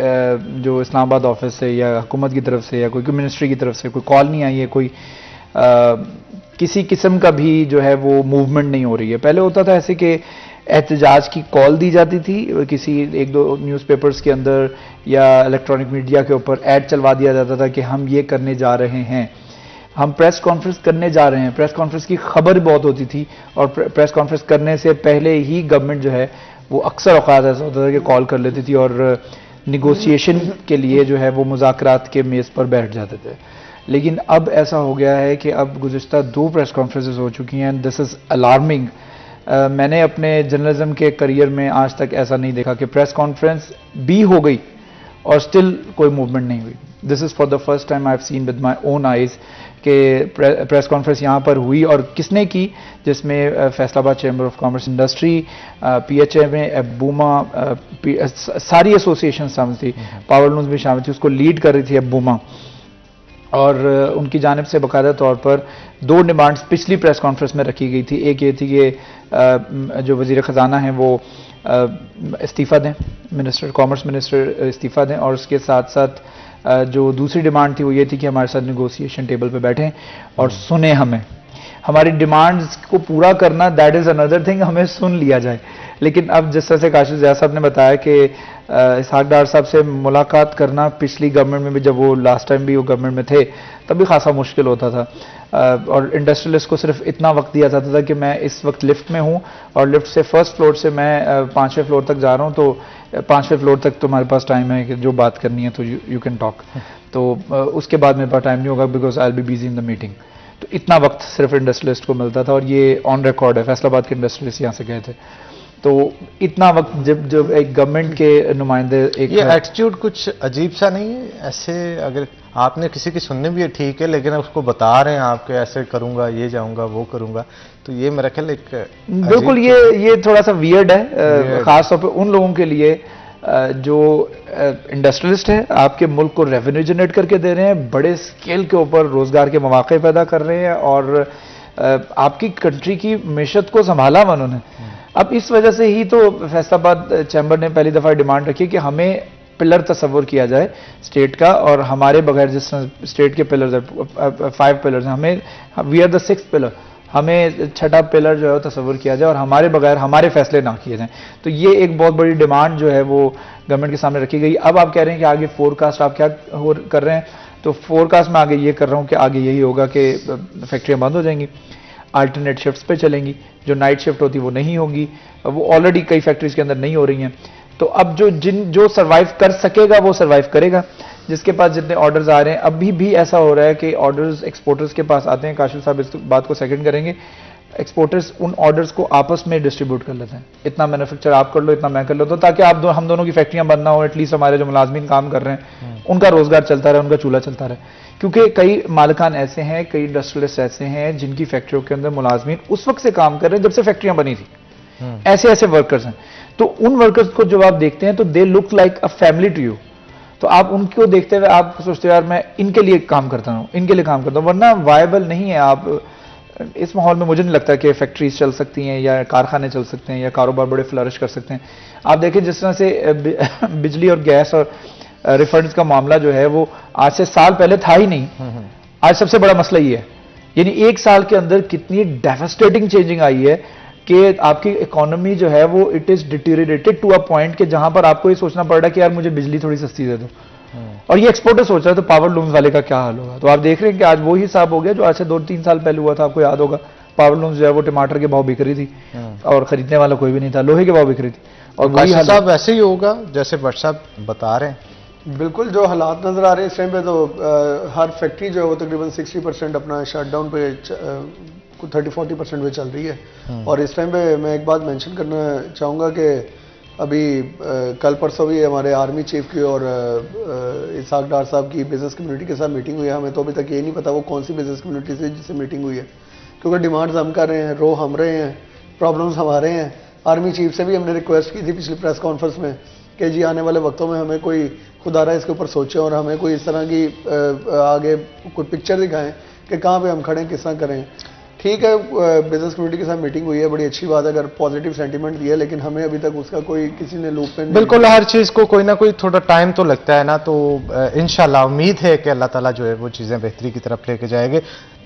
जो इस्लामाबाद ऑफिस से या हुकूमत की तरफ से या कोई मिनिस्ट्री की तरफ से कोई कॉल नहीं आई है, कोई किसी किस्म का भी जो है वो मूवमेंट नहीं हो रही है। पहले होता था ऐसे कि एहतजाज की कॉल दी जाती थी, किसी 1-2 न्यूज़पेपर्स के अंदर या इलेक्ट्रॉनिक मीडिया के ऊपर ऐड चलवा दिया जाता था कि हम ये करने जा रहे हैं, हम प्रेस कॉन्फ्रेंस करने जा रहे हैं। प्रेस कॉन्फ्रेंस की खबर बहुत होती थी, और प्रेस कॉन्फ्रेंस करने से पहले ही गवर्नमेंट जो है वो अक्सर औकात ऐसा होता था कि कॉल कर लेती थी और निगोसिएशन के लिए जो है वो मुज़ाकरात के मेज़ पर बैठ जाते थे। लेकिन अब ऐसा हो गया है कि अब गुज़िश्ता 2 प्रेस कॉन्फ्रेंसेस हो चुकी हैं, दिस इज़ अलार्मिंग। मैंने अपने जर्नलिज्म के करियर में आज तक ऐसा नहीं देखा कि प्रेस कॉन्फ्रेंस भी हो गई और स्टिल कोई मूवमेंट नहीं हुई। This is for the first time I have seen with my own eyes कि प्रेस कॉन्फ्रेंस यहाँ पर हुई, और किसने की, जिसमें Faisalabad chamber of commerce industry, PHA में एबूमा, सारी एसोसिएशन शामिल थी, पावर लूम्स भी शामिल थी, उसको लीड कर रही थी एबूमा, और उनकी जानिब से बाकायदा तौर पर 2 डिमांड्स पिछली प्रेस कॉन्फ्रेंस में रखी गई थी। एक ये थी कि जो वज़ीर ख़जाना हैं वो इस्तीफ़ा दें, कॉमर्स मिनिस्टर इस्तीफ़ा दें, और उसके साथ साथ जो दूसरी डिमांड थी वो ये थी कि हमारे साथ नेगोशिएशन टेबल पे बैठें और सुने हमें, हमारी डिमांड्स को पूरा करना दैट इज़ अनदर थिंग, हमें सुन लिया जाए। लेकिन अब जिस तरह से काशिफ ज़िया साहब ने बताया कि इसहाक डार साहब से मुलाकात करना पिछली गवर्नमेंट में भी, जब वो लास्ट टाइम भी वो गवर्नमेंट में थे तब भी खासा मुश्किल होता था, और इंडस्ट्रियलिस्ट को सिर्फ इतना वक्त दिया जाता था कि मैं इस वक्त लिफ्ट में हूँ और लिफ्ट से 1st फ्लोर से मैं 5वें फ्लोर तक जा रहा हूँ, तो 5वें फ्लोर तक तुम्हारे पास टाइम है कि जो बात करनी है तो यू कैन टॉक, तो उसके बाद मेरे पास टाइम नहीं होगा because I will be busy in the meeting. तो इतना वक्त सिर्फ इंडस्ट्रियलिस्ट को मिलता था, और ये ऑन रिकॉर्ड है, फैसलाबाद के इंडस्ट्रियलिस्ट यहाँ से गए थे। तो इतना वक्त जब एक गवर्नमेंट के नुमाइंदे, एक ये एटीट्यूड कुछ अजीब सा नहीं है? ऐसे अगर आपने किसी की सुननी भी है ठीक है, लेकिन उसको बता रहे हैं आपके ऐसे करूंगा, ये जाऊंगा, वो करूंगा, तो ये मेरा ख्याल एक बिल्कुल ये थोड़ा सा वियर्ड है, खासतौर पर उन लोगों के लिए जो इंडस्ट्रियलिस्ट है, आपके मुल्क को रेवेन्यू जनरेट करके दे रहे हैं, बड़े स्केल के ऊपर रोजगार के मौके पैदा कर रहे हैं, और आपकी कंट्री की मैशत को संभाला उन्होंने। अब इस वजह से ही तो फैसलाबाद चैम्बर ने पहली दफा डिमांड रखी कि हमें पिलर तस्वुर किया जाए स्टेट का, और हमारे बगैर जिस स्टेट के पिलर्स है 5 पिलर्स हैं, हमें we are the 6th pillar, हमें छठा पिलर जो है तस्वुर किया जाए और हमारे बगैर हमारे फैसले ना किए जाएं। तो ये एक बहुत बड़ी डिमांड जो है वो गवर्नमेंट के सामने रखी गई। अब आप कह रहे हैं कि आगे फोरकास्ट आप क्या कर रहे हैं, तो फोरकास्ट में आगे ये कर रहा हूँ कि आगे यही होगा कि फैक्ट्रियाँ बंद हो जाएंगी, अल्टरनेट शिफ्ट्स पे चलेंगी, जो नाइट शिफ्ट होती वो नहीं होगी, वो ऑलरेडी कई फैक्ट्रीज के अंदर नहीं हो रही हैं। तो अब जो सर्वाइव कर सकेगा वो सर्वाइव करेगा, जिसके पास जितने ऑर्डर्स आ रहे हैं। अभी भी ऐसा हो रहा है कि ऑर्डर्स एक्सपोर्टर्स के पास आते हैं, काशिफ साहब इस बात को सेकंड करेंगे, एक्सपोर्टर्स उन ऑर्डर्स को आपस में डिस्ट्रीब्यूट कर लेते हैं, इतना मैन्युफैक्चर आप कर लो, इतना मैं कर लो, तो ताकि हम दोनों की फैक्ट्रियां बंद ना हो, एटलीस्ट हमारे जो मुलाजमीन काम कर रहे हैं उनका रोजगार चलता रहे, उनका चूल्हा चलता रहे। क्योंकि कई मालिकान ऐसे हैं, कई इंडस्ट्रियलिस्ट ऐसे हैं जिनकी फैक्ट्रियों के अंदर मुलाजमीन उस वक्त से काम कर रहे हैं जब से फैक्ट्रियां बनी थी। ऐसे ऐसे वर्कर्स हैं, तो उन वर्कर्स को जब आप देखते हैं तो they look like a family to you. तो आप उनको देखते हुए आप सोचते हो यार मैं इनके लिए काम करता हूं, इनके लिए काम करता हूं, वरना वायबल नहीं है। आप इस माहौल में मुझे नहीं लगता कि फैक्ट्रीज चल सकती हैं या कारखाने चल सकते हैं या कारोबार बड़े फ्लरिश कर सकते हैं। आप देखिए जिस तरह से बिजली और गैस और रिफंड्स का मामला जो है वो आज से साल पहले था ही नहीं। आज सबसे बड़ा मसला ये है, यानी 1 साल के अंदर कितनी डेवास्टेटिंग चेंजिंग आई है कि आपकी इकोनॉमी जो है वो it is deteriorated to a point कि जहां पर आपको ये सोचना पड़ रहा है कि यार मुझे बिजली थोड़ी सस्ती दे दो, और ये एक्सपोर्टर सोच रहा है, तो पावर लूम्स वाले का क्या हाल होगा। तो आप देख रहे हैं कि आज वो ही हिसाब हो गया जो आज से 2-3 साल पहले हुआ था। आपको याद होगा पावर लूम्स जो है वो टमाटर के भाव बिक रही थी और खरीदने वाला कोई भी नहीं था, लोहे के भाव बिक रही थी। और वही हाल साहब वैसे ही होगा जैसे भट्ट साहब बता रहे हैं। बिल्कुल जो हालात नज़र आ रहे हैं इस टाइम पे, तो हर फैक्ट्री जो है वो तकरीबन 60% अपना शटडाउन पे 30-40% पे चल रही है। और इस टाइम पे मैं एक बात मेंशन करना चाहूँगा कि अभी कल परसों भी हमारे आर्मी चीफ की और इसाक डार साहब की बिजनेस कम्युनिटी के साथ मीटिंग हुई है। हमें तो अभी तक ये नहीं पता वो कौन सी बिजनेस कम्युनिटी से जिससे मीटिंग हुई है, क्योंकि डिमांड्स हम कर रहे हैं, रो हम रहे हैं, प्रॉब्लम्स हमारे हैं। आर्मी चीफ से भी हमने रिक्वेस्ट की थी पिछली प्रेस कॉन्फ्रेंस में कि जी आने वाले वक्तों में हमें कोई खुदारा इसके ऊपर सोचे और हमें कोई इस तरह की आगे कोई पिक्चर दिखाएं कि कहाँ पे हम खड़े हैं, किस तरह करें। ठीक है, बिजनेस कम्युनिटी के साथ मीटिंग हुई है, बड़ी अच्छी बात है अगर पॉजिटिव सेंटीमेंट दिया, लेकिन हमें अभी तक उसका कोई किसी ने लूप में बिल्कुल हर चीज को कोई ना कोई थोड़ा टाइम तो लगता है ना, तो इंशाल्लाह उम्मीद है कि अल्लाह ताला जो है वो चीजें बेहतरी की तरफ लेके जाएंगे।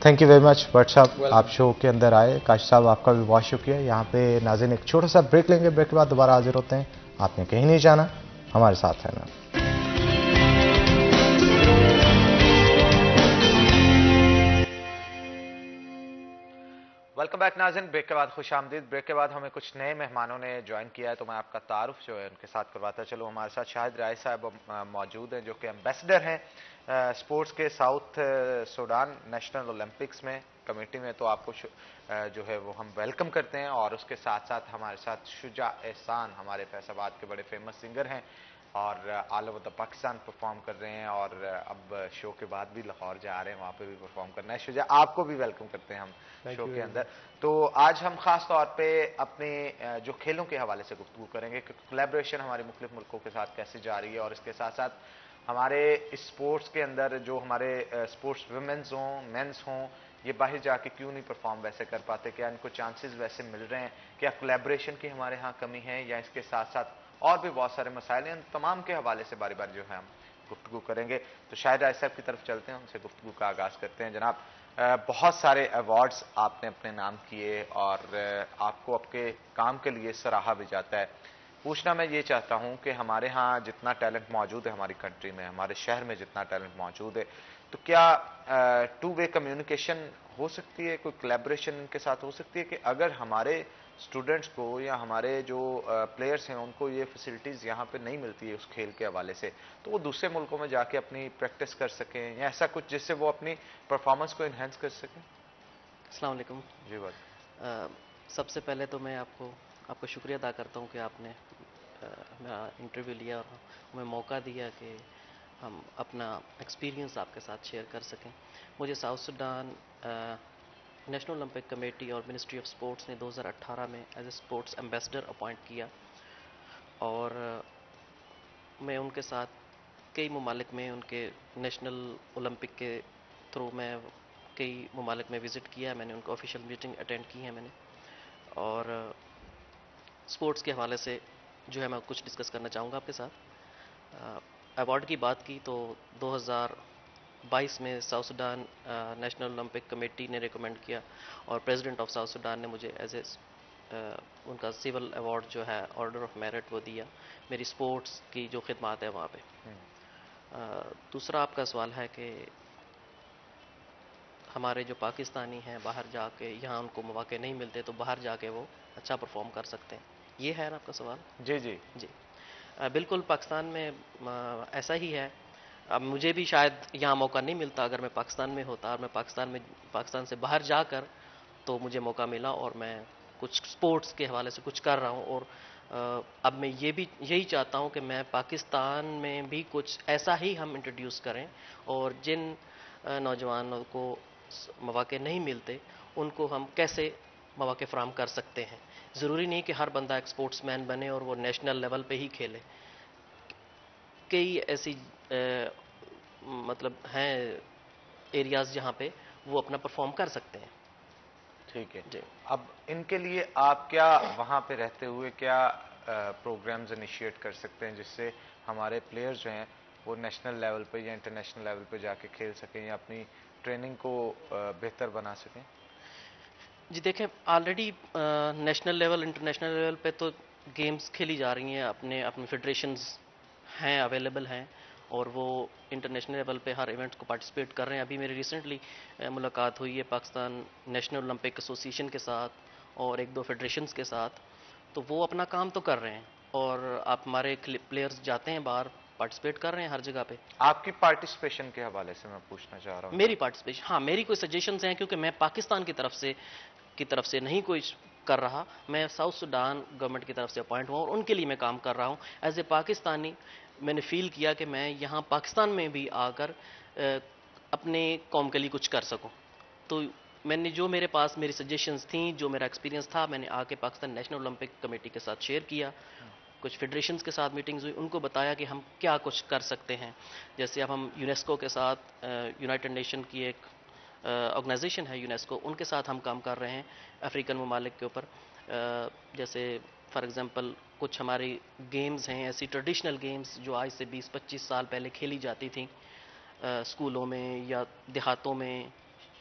Thank you very much Bhatt साहब, आप शो के अंदर आए। काशिफ साहब आपका भी बहुत शुक्रिया। यहाँ पे नाज़रीन एक छोटा सा ब्रेक लेंगे, ब्रेक के बाद दोबारा हाजिर होते हैं। आपने कहीं नहीं जाना, हमारे साथ रहना। वेलकम बैक नाज़रीन, ब्रेक के बाद खुश आमदीद। ब्रेक के बाद हमें कुछ नए मेहमानों ने ज्वाइन किया है, तो मैं आपका तारुफ जो है उनके साथ करवाता चलो। हमारे साथ शाहिद राय साहब मौजूद हैं जो कि एम्बेसडर हैं स्पोर्ट्स के साउथ सूडान नेशनल ओलंपिक्स में कमेटी में, तो आपको जो है वो हम वेलकम करते हैं। और उसके साथ साथ हमारे साथ शुजा एहसान हमारे फैसलाबाद के बड़े फेमस सिंगर हैं और all over the Pakistan perform कर रहे हैं, और अब शो के बाद भी लाहौर जा रहे हैं, वहाँ पे भी परफॉर्म करना है। शुजा आपको भी वेलकम करते हैं हम शो के अंदर। तो आज हम खास तौर पे अपने जो खेलों के हवाले से गुफ्तगू करेंगे कि कोलैबोरेशन हमारे मुख्तलिफ मुल्कों के साथ कैसे जा रही है, और इसके साथ साथ हमारे स्पोर्ट्स के अंदर जो हमारे स्पोर्ट्स वुमेन्स हों मेंस हों, ये बाहर जाके क्यों नहीं परफॉर्म वैसे कर पाते, क्या इनको चांसेस वैसे मिल रहे हैं, क्या कोलैबोरेशन की हमारे यहाँ कमी है, या इसके साथ साथ और भी बहुत सारे मसाइल हैं। तमाम के हवाले से बारी बारी जो है हम गुफ्तगू करेंगे। तो शाहिद राय साहब की तरफ चलते हैं, उनसे गुफ्तगू का आगाज करते हैं। जनाब, बहुत सारे अवार्ड्स आपने अपने नाम किए और आपको आपके काम के लिए सराहा भी जाता है। पूछना मैं ये चाहता हूं कि हमारे यहाँ जितना टैलेंट मौजूद है हमारी कंट्री में, हमारे शहर में जितना टैलेंट मौजूद है, तो क्या टू वे कम्युनिकेशन हो सकती है, कोई कोलैबोरेशन इनके साथ हो सकती है कि अगर हमारे स्टूडेंट्स को या हमारे जो प्लेयर्स हैं उनको ये फैसिलिटीज़ यहाँ पे नहीं मिलती है उस खेल के हवाले से, तो वो दूसरे मुल्कों में जाके अपनी प्रैक्टिस कर सकें, या ऐसा कुछ जिससे वो अपनी परफॉर्मेंस को इन्हेंस कर सकें। अस्सलाम वालेकुम जी बात। सबसे पहले तो मैं आपको शुक्रिया अदा करता हूँ कि आपने मेरा इंटरव्यू लिया और हमें मौका दिया कि हम अपना एक्सपीरियंस आपके साथ शेयर कर सकें। मुझे South Sudan National Olympic Committee और मिनिस्ट्री ऑफ स्पोर्ट्स ने 2018 में as a sports ambassador appoint किया, और मैं उनके साथ कई ममालिक में उनके नेशनल ओलंपिक के थ्रू मैं कई ममालिक में विज़िट किया है मैंने, उनको ऑफिशियल मीटिंग अटेंड की है मैंने। और स्पोर्ट्स के हवाले से जो है मैं कुछ डिस्कस करना चाहूँगा आपके साथ। अवार्ड की बात की तो 2022 में south Sudan National Olympic committee ने रिकमेंड किया और प्रेसिडेंट ऑफ साउथ सुडान ने मुझे एज ए उनका सिविल अवार्ड जो है ऑर्डर ऑफ मेरिट वो दिया मेरी स्पोर्ट्स की जो खिदमात है वहाँ पे। दूसरा आपका सवाल है कि हमारे जो पाकिस्तानी हैं बाहर जाके, यहाँ उनको मौके नहीं मिलते तो बाहर जाके वो अच्छा परफॉर्म कर सकते हैं, ये है ना आपका सवाल? जी जी जी। बिल्कुल पाकिस्तान में ऐसा ही है। अब मुझे भी शायद यहाँ मौका नहीं मिलता, अगर मैं पाकिस्तान में होता और मैं पाकिस्तान से बाहर जाकर तो मुझे मौका मिला और मैं कुछ स्पोर्ट्स के हवाले से कुछ कर रहा हूँ। और अब मैं यही चाहता हूँ कि मैं पाकिस्तान में भी कुछ ऐसा ही हम इंट्रोड्यूस करें और जिन नौजवानों को मौके नहीं मिलते उनको हम कैसे मौके फराहम कर सकते हैं। ज़रूरी नहीं कि हर बंदा एक स्पोर्ट्समैन बने और वो नेशनल लेवल पे ही खेले। कई ऐसी मतलब हैं एरियाज़ जहाँ पे वो अपना परफॉर्म कर सकते हैं। ठीक है। जी। अब इनके लिए आप क्या वहाँ पे रहते हुए क्या प्रोग्राम्स इनिशिएट कर सकते हैं जिससे हमारे प्लेयर्स जो हैं वो नेशनल लेवल पे या इंटरनेशनल लेवल पे जाके खेल सकें या अपनी ट्रेनिंग को बेहतर बना सकें? जी देखें, already national level international level पे तो गेम्स खेली जा रही हैं, अपने अपने फेडरेशंस हैं, अवेलेबल हैं और वो इंटरनेशनल लेवल पे हर इवेंट्स को पार्टिसिपेट कर रहे हैं। अभी मेरी रिसेंटली मुलाकात हुई है पाकिस्तान नेशनल ओलंपिक एसोसिएशन के साथ और एक दो फेडरेशंस के साथ, तो वो अपना काम तो कर रहे हैं और आप हमारे प्लेयर्स जाते हैं बाहर, पार्टिसिपेट कर रहे हैं हर जगह पे। आपकी पार्टिसिपेशन के हवाले से मैं पूछना चाह रहा हूँ। मेरी पार्टिसिपेशन, हाँ मेरी कोई सजेशंस हैं क्योंकि मैं पाकिस्तान की तरफ से नहीं कोई कर रहा, मैं साउथ सुडान गवर्नमेंट की तरफ से अपॉइंट हुआ और उनके लिए मैं काम कर रहा हूँ। एज ए पाकिस्तानी मैंने फील किया कि मैं यहाँ पाकिस्तान में भी आकर अपने कौम के लिए कुछ कर सकूँ। तो मैंने जो मेरे पास मेरी सजेशंस थी, जो मेरा एक्सपीरियंस था, मैंने आके पाकिस्तान नेशनल ओलंपिक कमेटी के साथ शेयर किया। कुछ फेडरेशंस के साथ मीटिंग्स हुई, उनको बताया कि हम क्या कुछ कर सकते हैं। जैसे अब हम यूनेस्को के साथ, यूनाइटेड नेशन की एक ऑर्गेनाइजेशन है यूनेस्को, उनके साथ हम काम कर रहे हैं अफ्रीकन ममालिक के ऊपर। जैसे फॉर एग्जांपल कुछ हमारी गेम्स हैं ऐसी ट्रेडिशनल गेम्स जो आज से 20-25 साल पहले खेली जाती थी स्कूलों में या देहातों में,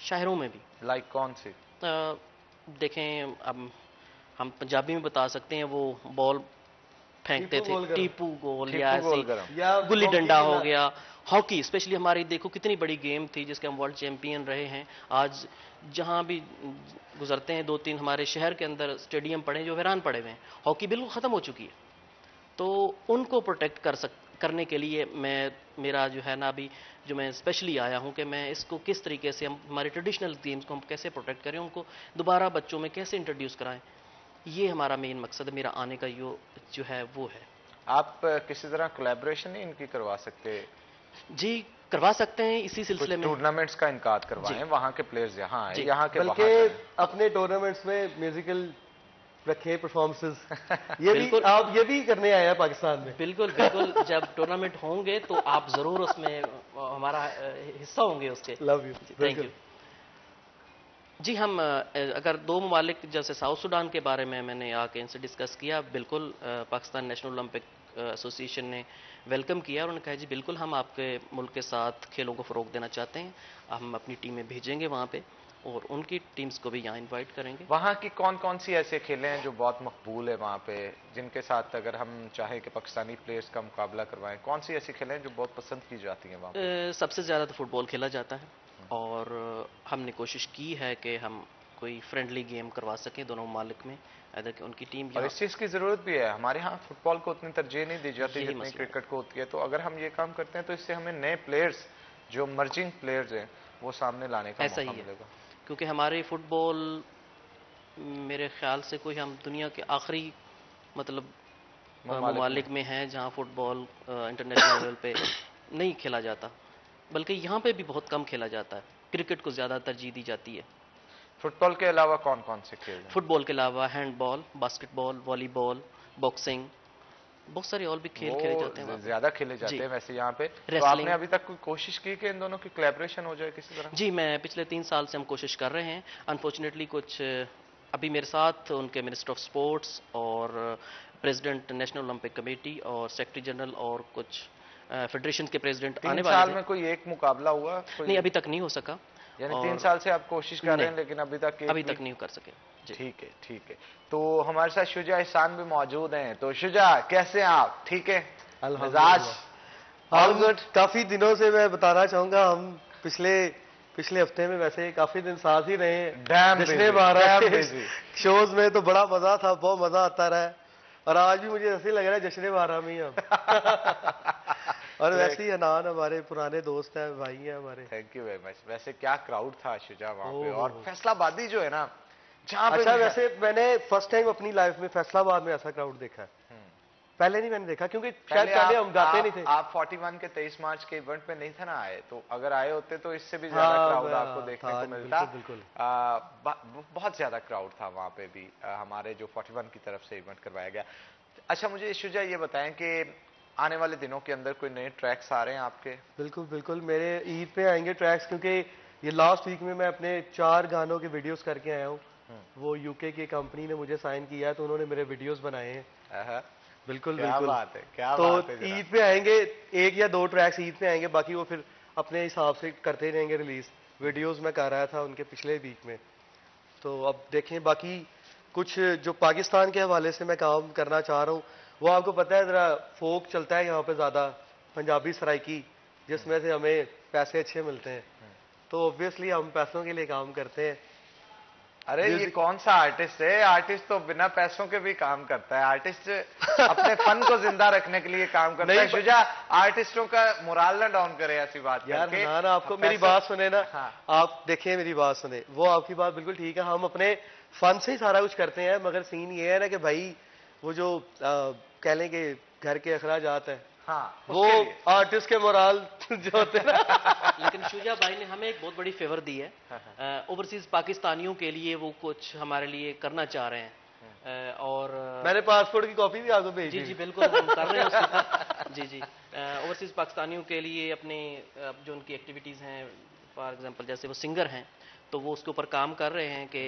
शहरों में भी। लाइक कौन सी? देखें, अब हम पंजाबी में बता सकते हैं, वो बॉल फेंकते थे, टीपू गोल या टीपू गोल ऐसी, गरम। या गुल्ली हॉकी डंडा खेलना। हो गया, हॉकी स्पेशली हमारी देखो कितनी बड़ी गेम थी जिसके हम वर्ल्ड चैंपियन रहे हैं। आज जहां भी गुजरते हैं 2-3 हमारे शहर के अंदर स्टेडियम पड़े जो वीरान पड़े हुए हैं, हॉकी बिल्कुल ख़त्म हो चुकी है। तो उनको प्रोटेक्ट करने के लिए मेरा जो है ना अभी जो मैं स्पेशली आया हूं कि मैं इसको किस तरीके से हम हमारे ट्रेडिशनल गेम्स को हम कैसे प्रोटेक्ट करें, उनको दोबारा बच्चों में कैसे इंट्रोड्यूस कराएं, ये हमारा मेन मकसद मेरा आने का जो है वो है। आप किसी तरह कोलैबोरेशन नहीं इनकी करवा सकते? जी करवा सकते हैं, इसी कुछ सिलसिले में। टूर्नामेंट्स का इनकाद करवाएं, जी। वहां के प्लेयर्स यहाँ आए, जी। यहाँ के बल्कि वहां करें। अपने टूर्नामेंट्स में म्यूजिकल रखें परफॉर्मेंसेस, ये भी बिल्कुल। आप ये भी करने आए हैं पाकिस्तान में। बिल्कुल बिल्कुल, जब टूर्नामेंट होंगे तो आप जरूर उसमें हमारा हिस्सा होंगे उसके। Love you. Thank you. जी, हम अगर दो ममालिक जैसे साउथ सुडान के बारे में मैंने आके इनसे डिस्कस किया, बिल्कुल पाकिस्तान नेशनल ओलंपिक एसोसिएशन ने वेलकम किया और उन्होंने कहा जी बिल्कुल हम आपके मुल्क के साथ खेलों को फ़रोग देना चाहते हैं, हम अपनी टीमें भेजेंगे वहाँ पे और उनकी टीम्स को भी यहाँ इनवाइट करेंगे। वहाँ की कौन कौन सी ऐसे खेले हैं जो बहुत मकबूल है वहाँ पे, जिनके साथ अगर हम चाहें कि पाकिस्तानी प्लेयर्स का मुकाबला करवाएं, कौन सी ऐसी खेलें जो बहुत पसंद की जाती हैं वहाँ पे? सबसे ज़्यादा तो फुटबॉल खेला जाता है और हमने कोशिश की है कि हम कोई फ्रेंडली गेम करवा सकें दोनों ममालिक में, अगर कि उनकी टीम और यहाँ। इस चीज़ की ज़रूरत भी है, हमारे यहाँ फुटबॉल को उतनी तरजीह नहीं दी जाती यही जितनी मसला है। क्रिकेट को होती है। तो अगर हम ये काम करते हैं तो इससे हमें नए प्लेयर्स जो मर्जिंग प्लेयर्स हैं वो सामने लाने का ऐसा मौका ही है, मिलेगा। क्योंकि हमारे फुटबॉल मेरे ख्याल से कोई हम दुनिया के आखिरी मतलब ममालिक में हैं जहाँ फुटबॉल इंटरनेशनल लेवल पे नहीं खेला जाता, बल्कि यहाँ पे भी बहुत कम खेला जाता है, क्रिकेट को ज़्यादा तरजीह दी जाती है। फुटबॉल के अलावा कौन कौन से खेल हैं? फुटबॉल के अलावा हैंडबॉल, बास्केटबॉल, वॉलीबॉल, बॉक्सिंग, बहुत सारे और भी खेल खेले जाते हैं वहाँ पे। ज्यादा खेले जाते जी। हैं वैसे यहाँ पे। तो Wrestling। आपने अभी तक कोई कोशिश की कि इन दोनों की कोलैबोरेशन हो जाए किसी तरह? जी, मैं पिछले 3 साल से हम कोशिश कर रहे हैं। अनफॉर्चुनेटली कुछ अभी मेरे साथ उनके मिनिस्टर ऑफ स्पोर्ट्स और प्रेसिडेंट नेशनल ओलंपिक कमेटी और सेक्रेटरी जनरल और कुछ फेडरेशन के प्रेसिडेंट 3 आने साल वाले में थे। कोई एक मुकाबला हुआ? नहीं, अभी तक नहीं हो सका। यानी और 3 साल से आप कोशिश कर रहे हैं नहीं, लेकिन अभी तक अभी तक नहीं कर सके। जी। ठीक है, ठीक है। तो हमारे साथ शुजा एहसान भी मौजूद हैं। तो शुजा, कैसे हैं आप? ठीक है? मिजाज ऑल गुड? काफी दिनों से मैं बताना चाहूंगा, हम पिछले हफ्ते में वैसे काफी दिन साथ ही रहे हैं। Damn जश्न busy, भारत damn के busy। शोज में तो बड़ा मजा था, बहुत मजा आता रहा है। और आज भी मुझे ऐसे ही लग रहा है जश्न भारत में ही हम। और वैसे ही अनान हमारे पुराने दोस्त हैं, भाई हैं हमारे। Thank you very much. वैसे क्या क्राउड था शुजा वहाँ पे, ओह। और फैसलाबादी जो है ना, जहाँ पे अच्छा, भी- वैसे मैंने फर्स्ट टाइम अपनी लाइफ में फैसलाबाद में ऐसा क्राउड देखा है। पहले नहीं मैंने देखा, क्योंकि शायद पहले हम जाते नहीं थे। आप 41 के 23 मार्च के इवेंट पे नहीं थे ना आए, तो अगर आए होते तो इससे भी ज्यादा हाँ, क्राउड आपको देखने था, को मिलता। बिल्कुल। बहुत ज्यादा क्राउड था वहाँ पे भी, हमारे जो 41 की तरफ से इवेंट करवाया गया। अच्छा, मुझे शुजा ये बताएं कि आने वाले दिनों के अंदर कोई नए ट्रैक्स आ रहे हैं आपके? बिल्कुल बिल्कुल, मेरे ईद पे आएंगे ट्रैक्स, क्योंकि ये लास्ट वीक में मैं अपने 4 गानों के वीडियोस करके आया हूँ। वो यूके की कंपनी ने मुझे साइन किया है, तो उन्होंने मेरे वीडियोस बनाए हैं। बिल्कुल क्या बिल्कुल। बात है, क्या तो बात है जनाब। ईद पे आएंगे, 1 या 2 ट्रैक्स ईद पे आएंगे, बाकी वो फिर अपने हिसाब से करते रहेंगे रिलीज। वीडियोस मैं कर रहा था उनके पिछले वीक में, तो अब देखें। बाकी कुछ जो पाकिस्तान के हवाले से मैं काम करना चाह रहा हूँ, वो आपको पता है जरा फोक चलता है यहाँ पे ज्यादा, पंजाबी सराइकी, जिसमें से हमें पैसे अच्छे मिलते हैं। तो ऑब्वियसली हम पैसों के लिए काम करते हैं। अरे ये कौन सा आर्टिस्ट है? आर्टिस्ट तो बिना पैसों के भी काम करता है। आर्टिस्ट अपने फन को जिंदा रखने के लिए काम करता है। शुजा, आर्टिस्टों का मोराल ना डाउन करे ऐसी बात यार करके। ना आपको मेरी बात सुने ना, हाँ। आप देखें मेरी बात सुने, वो आपकी बात बिल्कुल ठीक है, हम अपने फन से ही सारा कुछ करते हैं। मगर सीन ये है ना कि भाई वो जो कह लें कि घर के अखराजात है, हाँ, वो आर्टिस्ट के मोराल जो होते हैं ना। लेकिन शुजा भाई ने हमें एक बहुत बड़ी फेवर दी है। ओवरसीज पाकिस्तानियों के लिए वो कुछ हमारे लिए करना चाह रहे हैं। और मैंने पासपोर्ट की कॉपी भी आपको भेजी। जी जी बिल्कुल, हम कर रहे हैं उसके ऊपर। जी जी, ओवरसीज पाकिस्तानियों के लिए अपने जो उनकी एक्टिविटीज़ हैं, फॉर एग्जांपल जैसे वो सिंगर हैं, तो वो उसके ऊपर काम कर रहे हैं कि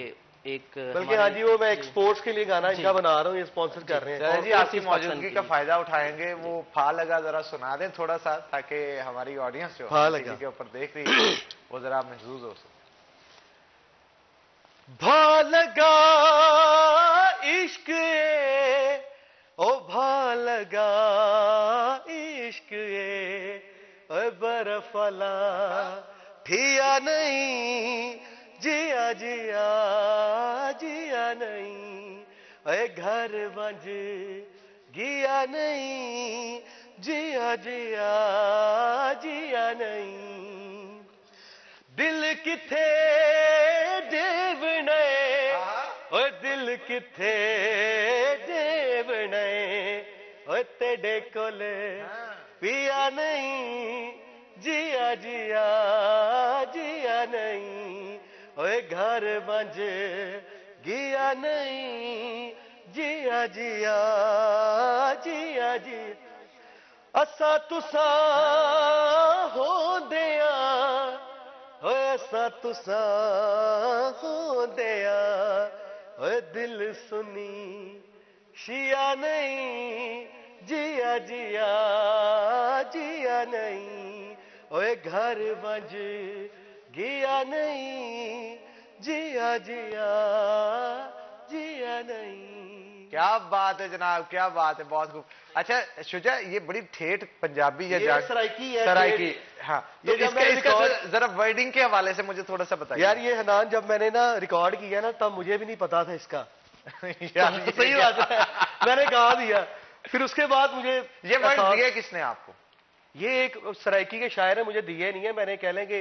एक बल्कि हाँ जी, वो मैं एक्सपोर्ट्स के लिए गाना इनका बना रहा हूँ, ये स्पॉन्सर कर रहे हैं। चलो जी, और आपकी ओवरसीज मौजूदगी पाकिस्तान का के फायदा उठाएंगे। वो फा लगा जरा सुना दें थोड़ा सा, ताकि हमारी ऑडियंस जो फा टीवी लगा के ऊपर देख रही है वो जरा महसूस हो सके। भा लगा इश्क ये, ओ भा लगा इश्क ये, ओ बर्फ वाला ठिया नहीं, जिया जिया जिया नहीं, ओए घर बंज गिया नहीं, जिया जिया जिया नहीं। दिल किथे देवने, ओए दिल किथे देवने, ओए तेरे कोल पिया नहीं, जिया जिया जिया नहीं, ओए घर बंज गिया नहीं, जिया जिया जिया जिया। असा तुसा हो दिया, ओए असा तुसा हो दिया, ओए दिल सुनी शिया नहीं, जिया जिया जिया नहीं, ओए घर बंज गिया नहीं, जिया जिया जिया नहीं। क्या बात है जनाब, क्या बात है, बहुत खूब। अच्छा शुजा, ये बड़ी ठेठ पंजाबी है, ये सराइकी है, सराइकी। हाँ, तो ये जब इसका मैंने इसका जरा वर्डिंग के हवाले से मुझे थोड़ा सा बताइए। यार ये हनान, जब मैंने ना रिकॉर्ड किया ना, तब मुझे भी नहीं पता था इसका। यार ये सही बात है, मैंने गा दिया। फिर उसके बाद मुझे ये वर्ड दिए किसने आपको? ये एक सराइकी के शायर है, मुझे दिए नहीं है, मैंने कह लें कि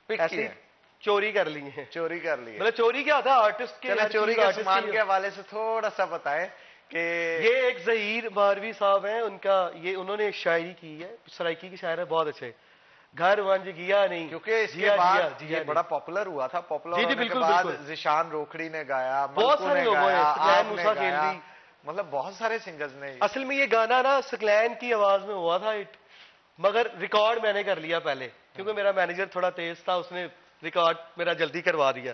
पिक ऐसी किए हैं। चोरी कर ली है। चोरी कर ली है। मतलब चोरी क्या होता है आर्टिस्ट के, चलो हर चोरी चीज़ के artist सामान लिए- के हवाले से थोड़ा सा बताएं कि ये एक जहीर बारवी साहब हैं, उनका ये उन्होंने शायरी की है, सराइकी के शायर है, बहुत अच्छे। घर वंज गिया नहीं, क्योंकि इसके जिया बाद जिया जिया ये नहीं। बड़ा पॉपुलर हुआ था। पॉपुलर जी, जी, होने के बिल्कुल, बाद बिल्कुल। जिशान रोखड़ी ने गाया, बहुत मलकू सारे ने लोगों ने, गाया, सुजैन आपने मूसा गाया। खेलवी, मतलब बहुत सारे सिंगर्स ने असल में ये गाना ना सकलैन की आवाज में हुआ था हिट, मगर रिकॉर्ड मैंने कर लिया पहले, क्योंकि मेरा मैनेजर थोड़ा तेज था, उसने रिकॉर्ड मेरा जल्दी करवा दिया।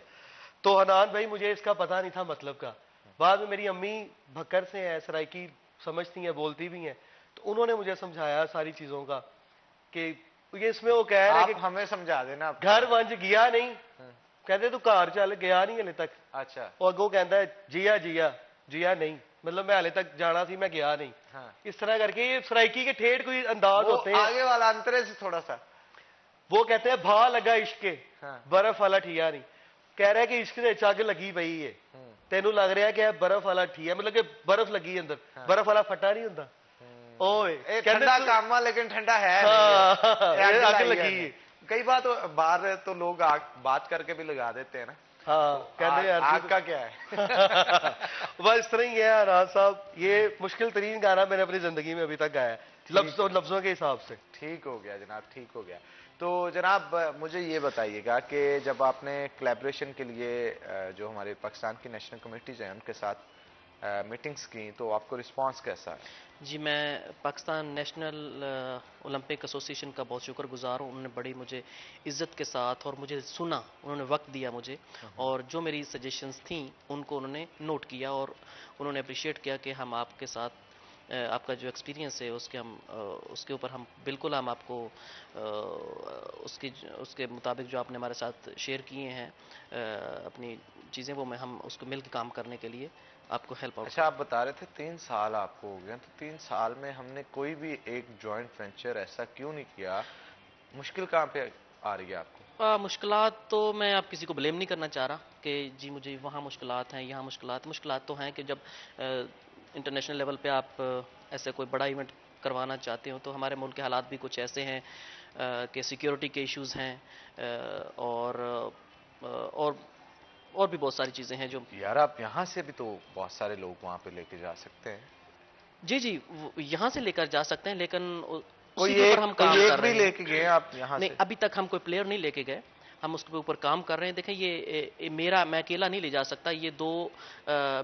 तो हनान भाई मुझे इसका पता नहीं था मतलब का। बाद में मेरी अम्मी भक्कर से हैं, सराइकी समझती हैं, बोलती भी हैं, तो उन्होंने मुझे समझाया सारी चीजों का कि ये इसमें वो कह रहे हैं आप हमें समझा देना कि घर वंज गया नहीं, कहते तू घर चल गया नहीं हले तक, अच्छा और अगो कहता है जिया जिया जिया नहीं, मतलब मैं हले तक जाना सी मैं गया नहीं। हाँ। इस तरह करके ये सराइकी के ठेठ कोई अंदाज वो होते हैं। आगे वाला अंतरे से थोड़ा सा वो कहते हैं भा लगा इश्क के हाँ। बर्फ वाला ठिया नहीं, कह रहा है कि इश्क से चग लगी पई है, तेनू लग रहा है कि बर्फ वाला ठिया, मतलब कि बर्फ लगी अंदर, बर्फ वाला फटा नहीं होता। ओए ए, कहते ठंडा तू- कामा लेकिन ठंडा है हाँ, नहीं है। ये आग आग लगी लगी है। है। कई बार तो बाहर तो लोग आग बात करके भी लगा देते हैं ना। हाँ कहते यार आग तू- का क्या है बस इस तरह ही है राज साहब, ये मुश्किल तरीन गाना मैंने अपनी जिंदगी में अभी तक गाया है, लफ्जों के हिसाब से। ठीक हो गया जनाब, ठीक हो गया। तो जनाब मुझे ये बताइएगा कि जब आपने कोलैबोरेशन के लिए जो हमारे पाकिस्तान की नेशनल कमेटीज हैं उनके साथ मीटिंग्स की, तो आपको रिस्पांस कैसा है? जी, मैं पाकिस्तान नेशनल ओलंपिक एसोसिएशन का बहुत शुक्रगुजार हूँ। उन्होंने बड़ी मुझे इज़्ज़त के साथ और मुझे सुना, उन्होंने वक्त दिया मुझे, और जो मेरी सजेशंस थी उनको उन्होंने नोट किया और उन्होंने अप्रिशिएट किया कि हम आपके साथ आपका जो एक्सपीरियंस है उसके ऊपर हम बिल्कुल हम आपको उसके मुताबिक जो आपने हमारे साथ शेयर किए हैं अपनी चीज़ें, वो मैं हम उसको मिल के काम करने के लिए आपको हेल्प आउट। अच्छा, आप बता रहे थे 3 साल आपको हो गए, तो 3 साल में हमने कोई भी एक जॉइंट वेंचर ऐसा क्यों नहीं किया? मुश्किल कहाँ पे आ रही है आपको? मुश्किलात तो मैं आप किसी को ब्लेम नहीं करना चाह रहा कि जी मुझे वहाँ मुश्किलात हैं, यहाँ मुश्किलात तो हैं कि जब इंटरनेशनल लेवल पे आप ऐसे कोई बड़ा इवेंट करवाना चाहते हो, तो हमारे मुल्क के हालात भी कुछ ऐसे हैं कि सिक्योरिटी के इश्यूज़ हैं, और और भी बहुत सारी चीज़ें हैं जो। यार आप यहाँ से भी तो बहुत सारे लोग वहां पे लेके जा सकते हैं। जी जी, यहाँ से लेकर जा सकते हैं, लेकिन कोई उसी के ऊपर एक हम काम कोई एक कर भी रहे हैं। लेके गए आप यहाँ नहीं, से? अभी तक हम कोई प्लेयर नहीं लेके गए, हम उसके ऊपर काम कर रहे हैं। देखें ये मैं अकेला नहीं ले जा सकता, ये दो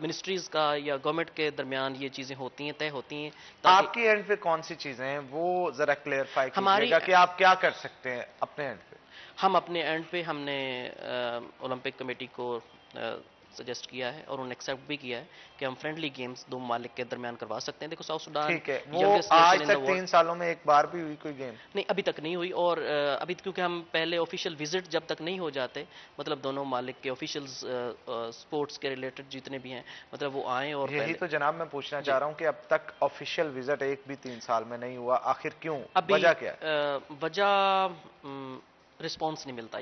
मिनिस्ट्रीज का या गवर्नमेंट के दरमियान ये चीज़ें होती हैं, तय होती हैं, ताकि आपकी एंड पे कौन सी चीजें हैं वो जरा क्लेरिफाई हमारी कीजिएगा कि आप क्या कर सकते हैं अपने एंड पे। हम अपने एंड पे हमने ओलंपिक कमेटी को सजेस्ट किया है और उन्होंने एक्सेप्ट भी किया है कि हम फ्रेंडली गेम्स दो ममालिक के दरमियान करवा सकते हैं। देखो साउथ सुडान ठीक है, वो youngest आज nation in the तक world- 3 सालों में एक बार भी हुई कोई गेम? नहीं, अभी तक नहीं हुई, और अभी क्योंकि हम पहले ऑफिशियल विजिट जब तक नहीं हो जाते, मतलब दोनों मालिक के ऑफिशियल्स स्पोर्ट्स के रिलेटेड जितने भी हैं, मतलब वो आए और यही पहले तो जनाब मैं पूछना चाह रहा हूँ कि अब तक ऑफिशियल विजिट एक भी 3 साल में नहीं हुआ, आखिर क्यों? अभी वजह क्या है? वजह रिस्पॉन्स नहीं मिलता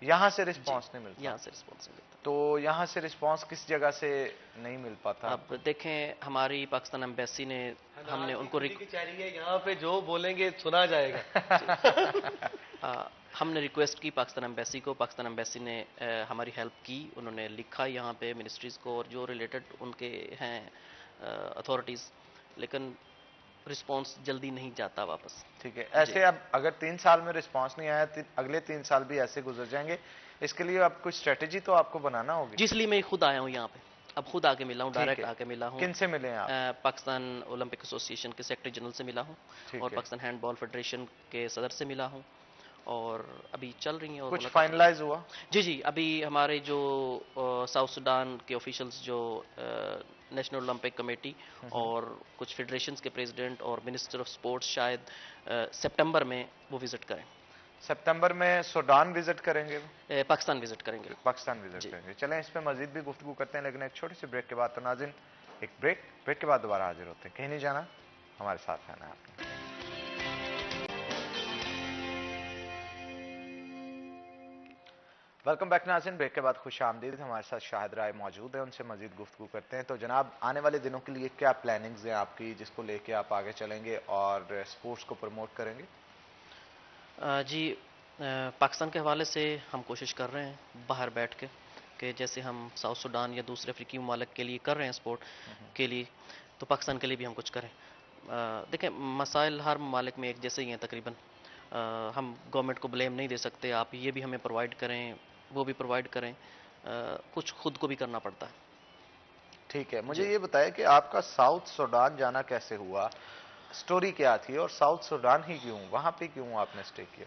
यहाँ से रिस्पांस नहीं मिलता? यहाँ से रिस्पॉन्स नहीं मिलता। तो यहाँ से रिस्पांस किस जगह से नहीं मिल पाता? अब देखें, हमारी पाकिस्तान एम्बेसी ने हमने उनको कचहरी है यहाँ पे, जो बोलेंगे सुना जाएगा। हमने रिक्वेस्ट की पाकिस्तान एम्बेसी को, पाकिस्तान एम्बेसी ने हमारी हेल्प की, उन्होंने लिखा यहाँ पे मिनिस्ट्रीज़ को और जो रिलेटेड उनके हैं अथॉरिटीज़, लेकिन रिस्पांस जल्दी नहीं जाता वापस। ठीक है, ऐसे अब अगर 3 साल में रिस्पांस नहीं आया तो अगले 3 साल भी ऐसे गुजर जाएंगे, इसके लिए अब कुछ स्ट्रेटेजी तो आपको बनाना होगी। जिसलिए मैं खुद आया हूँ यहाँ पे, अब खुद आके मिला हूँ, ठीक डायरेक्ट है। आके मिला हूँ। किन से मिले हैं आप? पाकिस्तान ओलंपिक एसोसिएशन के सेक्रेटरी जनरल से मिला हूँ ठीक और है। पाकिस्तान हैंडबॉल फेडरेशन के सदर से मिला हूँ, और अभी चल रही हैं और कुछ मुलाकात- फाइनलाइज हुआ? जी जी, अभी हमारे जो साउथ सुडान के ऑफिशियल्स जो नेशनल ओलंपिक कमेटी और कुछ फेडरेशंस के प्रेसिडेंट और मिनिस्टर ऑफ स्पोर्ट्स शायद सितंबर में वो विजिट करें, सितंबर में सूडान विजिट करेंगे, पाकिस्तान विजिट करेंगे। पाकिस्तान विजिट करेंगे। चलें इस पे मजीद भी गुफ्तगू करते हैं, लेकिन एक छोटी सी ब्रेक के बाद। तो नाज़रीन, एक ब्रेक के बाद दोबारा हाजिर होते हैं, कहीं नहीं जाना, हमारे साथ रहना है आपने। वेलकम बैक नाज़रीन, ब्रेक के बाद खुश आमदीद। हमारे साथ शाहिद राय मौजूद है, उनसे मजीद गुफ्तगू करते हैं। तो जनाब, आने वाले दिनों के लिए क्या प्लानिंग्स हैं आपकी, जिसको लेके आप आगे चलेंगे और स्पोर्ट्स को प्रमोट करेंगे? जी, पाकिस्तान के हवाले से हम कोशिश कर रहे हैं बाहर बैठ के, कि जैसे हम साउथ सुडान या दूसरे अफ्रीकी ममालिक के लिए कर रहे हैं स्पोर्ट के लिए, तो पाकिस्तान के लिए भी हम कुछ करें। देखें, मसाइल हर ममालिक में एक जैसे ही हैं तकरीबन। हम गवर्नमेंट को ब्लेम नहीं दे सकते, आप ये भी हमें प्रोवाइड करें, वो भी प्रोवाइड करें, कुछ खुद को भी करना पड़ता है। ठीक है, मुझे ये बताया कि आपका साउथ सूडान जाना कैसे हुआ, स्टोरी क्या थी, और साउथ सूडान ही क्यों, वहां पे क्यों आपने स्टे किया?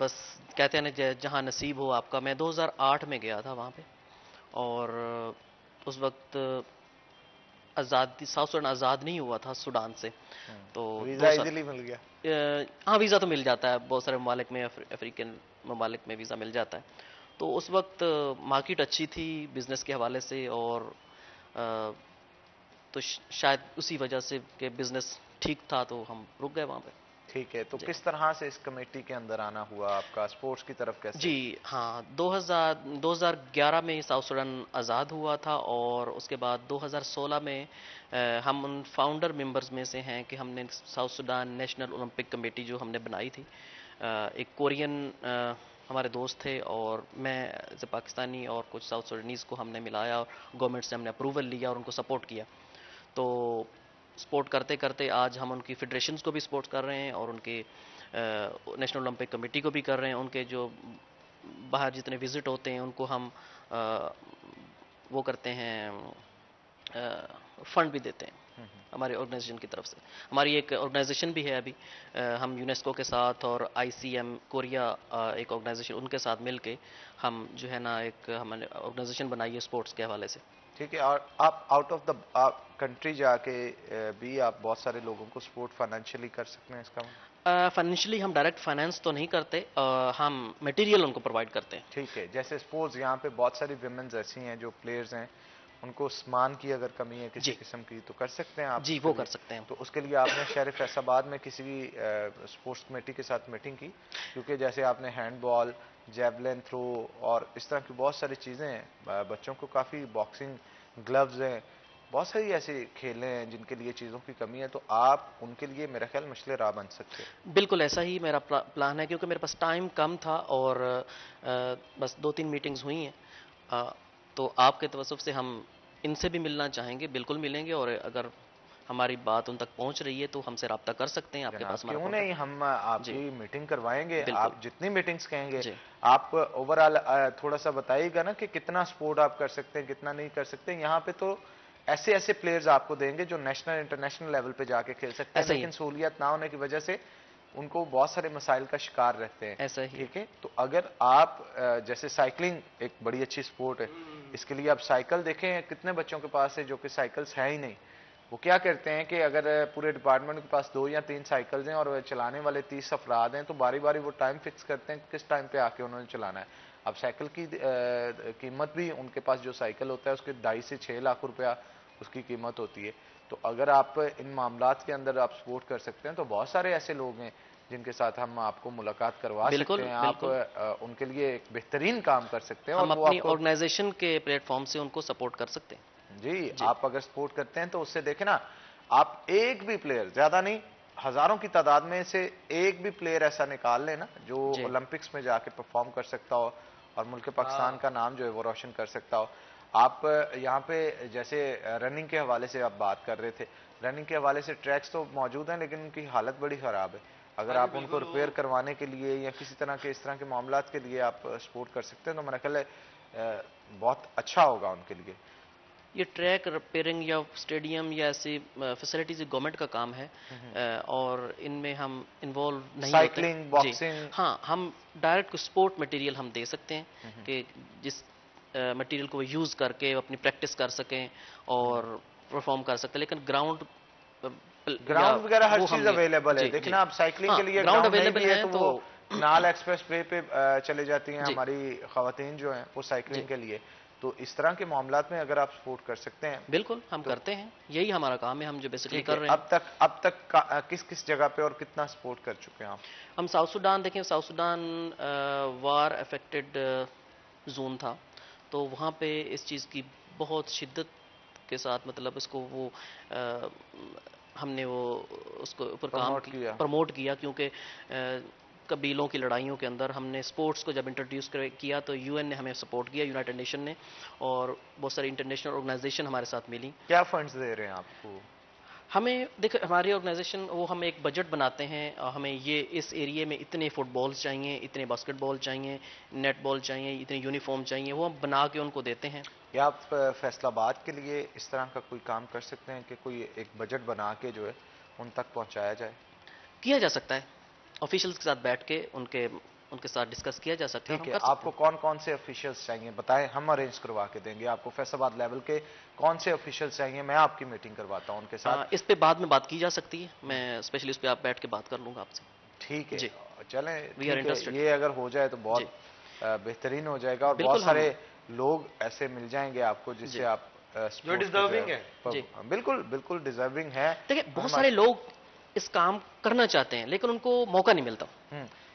बस कहते हैं ना, जहाँ नसीब हो आपका। मैं 2008 में गया था वहाँ पे, और उस वक्त आज़ादी, साउथ सूडान आज़ाद नहीं हुआ था सूडान से। तो वीजा इजीली मिल गया? हाँ, वीज़ा तो मिल जाता है बहुत सारे ममालिक में, अफ्रीकन ममालिक में वीज़ा मिल जाता है। तो उस वक्त मार्केट अच्छी थी बिज़नेस के हवाले से, और अ, तो शायद उसी वजह से कि बिज़नेस ठीक था तो हम रुक गए वहाँ पे। ठीक है, तो जी। किस तरह से इस कमेटी के अंदर आना हुआ आपका, स्पोर्ट्स की तरफ कैसे? जी हाँ, 2011 में साउथ सूडान आज़ाद हुआ था, और उसके बाद 2016 में हम उन फाउंडर मेंबर्स में से हैं कि हमने south Sudan national Olympic committee जो हमने बनाई थी। एक कोरियन हमारे दोस्त थे, और मैं एज ए पाकिस्तानी और कुछ साउथ सूडानीज़ को हमने मिलाया, और गवर्नमेंट से हमने अप्रूवल लिया और उनको सपोर्ट किया। तो सपोर्ट करते करते आज हम उनकी फेडरेशंस को भी सपोर्ट कर रहे हैं, और उनके नेशनल ओलंपिक कमेटी को भी कर रहे हैं। उनके जो बाहर जितने विजिट होते हैं उनको हम वो करते हैं, फंड भी देते हैं हमारे ऑर्गेनाइजेशन की तरफ से। हमारी एक ऑर्गेनाइजेशन भी है अभी, हम यूनेस्को के साथ और आईसीएम कोरिया एक ऑर्गेनाइजेशन, उनके साथ मिलके हम जो है ना एक हमने ऑर्गेनाइजेशन बनाई है स्पोर्ट्स के हवाले से। ठीक है, और आप आउट ऑफ द कंट्री जाके भी आप बहुत सारे लोगों को सपोर्ट फाइनेंशियली कर सकते हैं, इसका मतलब? फाइनेंशियली हम डायरेक्ट फाइनेंस तो नहीं करते, हम मटेरियल उनको प्रोवाइड करते हैं। ठीक है, जैसे सपोज यहाँ पे बहुत सारी विमेन्स ऐसी हैं जो प्लेयर्स हैं, उनको सामान की अगर कमी है किसी जी किस्म की, तो कर सकते हैं आप जी, उसके वो लिए? कर सकते हैं। तो उसके लिए आपने शहर फैसलाबाद में किसी स्पोर्ट्स कमेटी के साथ मीटिंग की? क्योंकि जैसे आपने हैंडबॉल, जेवलिन थ्रो और इस तरह की बहुत सारी चीज़ें हैं, बच्चों को काफ़ी बॉक्सिंग ग्लव्स हैं, बहुत सारी ऐसे खेलें हैं जिनके लिए चीज़ों की कमी है, तो आप उनके लिए मेरा ख्याल मसले राह बन सकते हैं। बिल्कुल ऐसा ही मेरा प्लान है, क्योंकि मेरे पास टाइम कम था, और बस 2-3 मीटिंग्स हुई हैं। अ, तो आपके तवज्जुह से हम इनसे भी मिलना चाहेंगे, बिल्कुल मिलेंगे, और अगर हमारी बात उन तक पहुंच रही है तो हमसे रब्ता कर सकते हैं, आपके जनाब पास हमारा क्यों नहीं, कॉन्टैक्ट। हम जी आपकी मीटिंग करवाएंगे, बिल्कुल। आप जितनी मीटिंग्स कहेंगे। जी आप ओवरऑल थोड़ा सा बताइएगा ना कि कितना सपोर्ट आप कर सकते हैं, कितना नहीं कर सकते। यहाँ पे तो ऐसे ऐसे प्लेयर्स आपको देंगे जो नेशनल इंटरनेशनल लेवल पे जाके खेल सकते हैं, ऐसा ही लेकिन है, सहूलियत ना होने की वजह से उनको बहुत सारे मसाइल का शिकार रहते हैं। ऐसा ही है। ठीक है, तो अगर आप जैसे साइकिलिंग एक बड़ी अच्छी स्पोर्ट है, इसके लिए आप साइकिल देखें, कितने बच्चों के पास है जो कि साइकिल्स है ही नहीं। वो क्या करते हैं कि अगर पूरे डिपार्टमेंट के पास 2 या 3 साइकिल्स हैं और चलाने वाले 30 अफराद हैं, तो बारी बारी वो टाइम फिक्स करते हैं कि किस टाइम पे आके उन्होंने चलाना है। अब साइकिल की कीमत भी, उनके पास जो साइकिल होता है उसके 2.5 से 6 लाख रुपया उसकी कीमत होती है। तो अगर आप इन मामलात के अंदर आप सपोर्ट कर सकते हैं, तो बहुत सारे ऐसे लोग हैं जिनके साथ हम आपको मुलाकात करवा सकते बिल्कुल हैं। आप बिल्कुल, उनके लिए एक बेहतरीन काम कर सकते हैं, और हम वो अपनी आपको ऑर्गेनाइजेशन के प्लेटफॉर्म से उनको सपोर्ट कर सकते हैं। जी, जी आप अगर सपोर्ट करते हैं तो उससे देखें ना, आप एक भी प्लेयर, ज्यादा नहीं, हजारों की तादाद में से एक भी प्लेयर ऐसा निकाल लेना जो जी ओलंपिक्स में जाके परफॉर्म कर सकता हो और मुल्क पाकिस्तान का नाम जो है वो रोशन कर सकता हो। आप यहाँ पे जैसे रनिंग के हवाले से आप बात कर रहे थे, रनिंग के हवाले से ट्रैक्स तो मौजूद हैं लेकिन उनकी हालत बड़ी ख़राब है। अगर आप उनको रिपेयर करवाने के लिए या किसी तरह के इस तरह के मामलात के लिए आप सपोर्ट कर सकते हैं, तो मेरा ख्याल है बहुत अच्छा होगा उनके लिए। ये ट्रैक रिपेयरिंग या स्टेडियम या ऐसी फैसिलिटीज गवर्नमेंट का काम है, और इनमें हम इन्वॉल्व नहीं होते। साइकिलिंग, जी बॉक्सिंग। हाँ, हम डायरेक्ट स्पोर्ट मटेरियल हम दे सकते हैं कि जिस मटेरियल को वो यूज़ करके अपनी प्रैक्टिस कर सकें और परफॉर्म कर सकते हैं, लेकिन ग्राउंड या ग्राउंड वगैरह हर वो हम चीज नहीं। अवेलेबल है। जी जी देखना, आप साइकिलिंग हाँ, के लिए ग्राउंड ग्राउंड नहीं अवेलेबल भी है हैं तो तो वो कनाल एक्सप्रेस वे पे चले जाती हैं जी हमारी खवातीन जो हैं वो जी साइकिलिंग के लिए। तो इस तरह के मामलात में अगर आप सपोर्ट कर सकते हैं बिल्कुल हम तो करते हैं, यही हमारा काम है, हम जो बेसिकली ठीक कर है। रहे हैं। अब तक किस किस जगह पे और कितना सपोर्ट कर चुके हैं आप? हम साउथ सूडान देखें, साउथ सूडान वार अफेक्टेड जोन था, तो वहाँ पे इस चीज़ की बहुत शिद्दत के साथ, मतलब इसको वो हमने वो उसको ऊपर काम प्रमोट किया? प्रमोट किया, क्योंकि कबीलों की लड़ाइयों के अंदर हमने स्पोर्ट्स को जब इंट्रोड्यूस किया तो यूएन ने हमें सपोर्ट किया, यूनाइटेड नेशन ने, और बहुत सारी इंटरनेशनल ऑर्गेनाइजेशन हमारे साथ मिली। क्या फंड्स दे रहे हैं आपको? हमें देखो, हमारी ऑर्गेनाइजेशन वो हम एक बजट बनाते हैं और हमें ये इस एरिया में इतने फुटबॉल्स चाहिए, इतने बास्केटबॉल चाहिए, नेट बॉल चाहिए, इतने यूनिफॉर्म चाहिए, वो हम बना के उनको देते हैं। या आप फैसलाबाद के लिए इस तरह का कोई काम कर सकते हैं कि कोई एक बजट बना के जो है उन तक पहुंचाया जाए? किया जा सकता है, ऑफिशियल्स के साथ बैठ के उनके उनके साथ डिस्कस किया जा सकता है और ठीक हम है, कर सकते आपको कौन कौन से ऑफिशियल्स चाहिए बताएं, हम अरेंज करवा के देंगे आपको। फैसलाबाद लेवल के कौन से ऑफिशियल्स चाहिए, मैं आपकी मीटिंग करवाता हूं उनके हैं। साथ। इस पे बाद में बात की जा सकती है, मैं स्पेशली उस पे आप बैठ के बात कर लूँगा आपसे। ठीक है, जी, चलें, वी आर ठीक है, इंटरेस्टेड। ये अगर हो जाए तो जी, बहुत बेहतरीन हो जाएगा और बहुत बिल्कुल हम। सारे लोग ऐसे मिल जाएंगे आपको जिससे जी, आप जो स्पोर्ट्स को जो डिजर्विंग है। जी। बिल्कुल बिल्कुल डिजर्विंग है। देखिए, बहुत हम सारे लोग इस काम करना चाहते हैं लेकिन उनको मौका नहीं मिलता।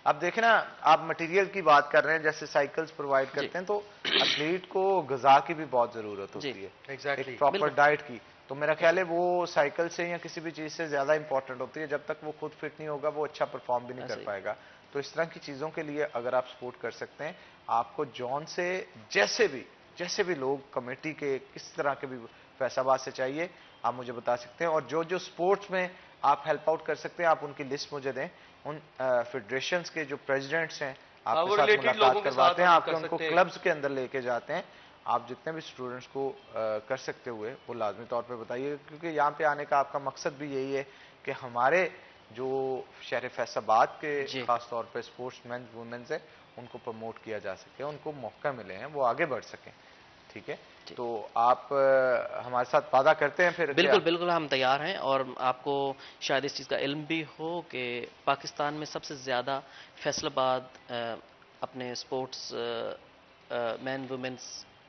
अब देखें ना, आप मटेरियल की बात कर रहे हैं, जैसे साइकिल्स प्रोवाइड जी, करते हैं, तो एथलीट को ग़िज़ा की भी बहुत ज़रूरत जी, होती है, एग्जैक्टली। एक प्रॉपर बिल्कुल। डाइट की। तो मेरा ख्याल है वो साइकिल से या किसी भी चीज़ से ज़्यादा इंपॉर्टेंट होती है। जब तक वो खुद फिट नहीं होगा वो अच्छा परफॉर्म भी नहीं ऐसा कर ही। पाएगा। तो इस तरह की चीज़ों के लिए अगर आप सपोर्ट कर सकते हैं, आपको जॉन से जैसे भी लोग कमेटी के किस तरह के भी फैसलाबाद से चाहिए, आप मुझे बता सकते हैं। और जो जो स्पोर्ट्स में आप हेल्प आउट कर सकते हैं, आप उनकी लिस्ट मुझे दें। उन फेडरेशंस के जो प्रेसिडेंट्स हैं हाँ, आपके वो साथ रिलेटेड मुलाकात लोगों के करवाते साथ हैं, हम आपके कर उनको सकते हैं। क्लब्स के अंदर लेके जाते हैं। आप जितने भी स्टूडेंट्स को कर सकते हुए वो लाजमी तौर पे बताइए, क्योंकि यहाँ पे आने का आपका मकसद भी यही है कि हमारे जो शहर फैसलाबाद के जी, खास तौर पे स्पोर्ट्स मैन वुमेन्स है उनको प्रमोट किया जा सके, उनको मौका मिले हैं, वो आगे बढ़ सकें। ठीक है, जी। तो आप हमारे साथ वादा करते हैं फिर क्या? बिल्कुल, बिल्कुल हम तैयार हैं और आपको शायद इस चीज़ का इल्म भी हो कि पाकिस्तान में सबसे ज़्यादा फैसलाबाद अपने स्पोर्ट्स मैन वुमेन्स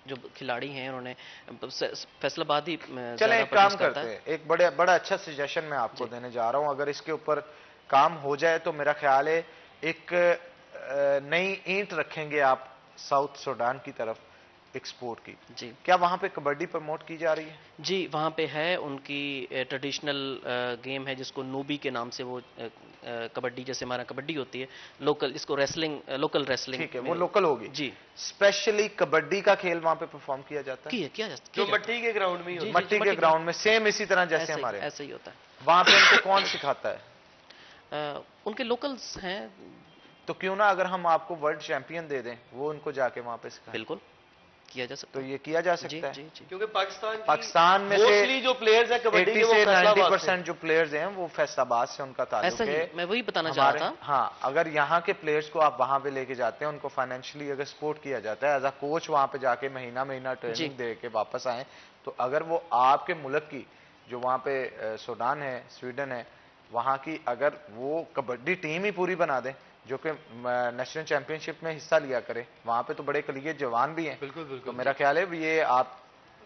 जो खिलाड़ी हैं उन्होंने फैसलाबाद ही चलें, ज़्यादा एक काम प्रोड्यूस करता करते है। हैं, एक बड़ा अच्छा सजेशन मैं आपको जी, देने जा रहा हूं। अगर इसके ऊपर काम हो जाए तो मेरा ख्याल है एक नई ईंट रखेंगे आप साउथ सूडान की तरफ, एक स्पोर्ट की। जी, क्या वहां पे कबड्डी प्रमोट की जा रही है? जी, वहाँ पे है उनकी ट्रेडिशनल गेम है जिसको नूबी के नाम से वो कबड्डी, जैसे हमारा कबड्डी होती है, लोकल इसको रेसलिंग, लोकल रेसलिंग ठीक है, में। वो लोकल होगी। जी, स्पेशली कबड्डी का खेल वहां पे परफॉर्म किया जाता है? किया जो जाता मट्टी के ग्राउंड में ही है। जी, होता जी, मट्टी के मट्टी ग्राउंड में, सेम इसी तरह जैसे ऐसे हमारे ऐसे ही होता है। वहां पे उनको कौन सिखाता है? उनके लोकल्स हैं। तो क्यों ना अगर हम आपको वर्ल्ड चैंपियन दे दें, वो उनको जाके वहां पे सिखाएं। बिल्कुल किया जा सकता तो है। ये किया जा जी, सकता है। जी, जी, क्योंकि पाकिस्तान में से मोस्टली जो प्लेयर्स हैं कबड्डी 80 के वो से फैसलाबाद 90% जो प्लेयर्स हैं वो फैसलाबाद से उनका ताल्लुक ऐसा ही है। मैं वही बताना चाह रहा था। हाँ, अगर यहाँ के प्लेयर्स को आप वहां पे लेके जाते हैं, उनको फाइनेंशियली अगर सपोर्ट किया जाता है, एज अ कोच वहां पे जाके महीना महीना जी, ट्रेनिंग दे के वापस आए, तो अगर वो आपके मुल्क की जो वहां पे सूडान है, स्वीडन है, वहां की अगर वो कबड्डी टीम ही पूरी बना दें जो कि नेशनल चैंपियनशिप में हिस्सा लिया करे, वहां पे तो बड़े कलीगे जवान भी हैं। बिल्कुल तो बिल्कुल। मेरा ख्याल है ये आप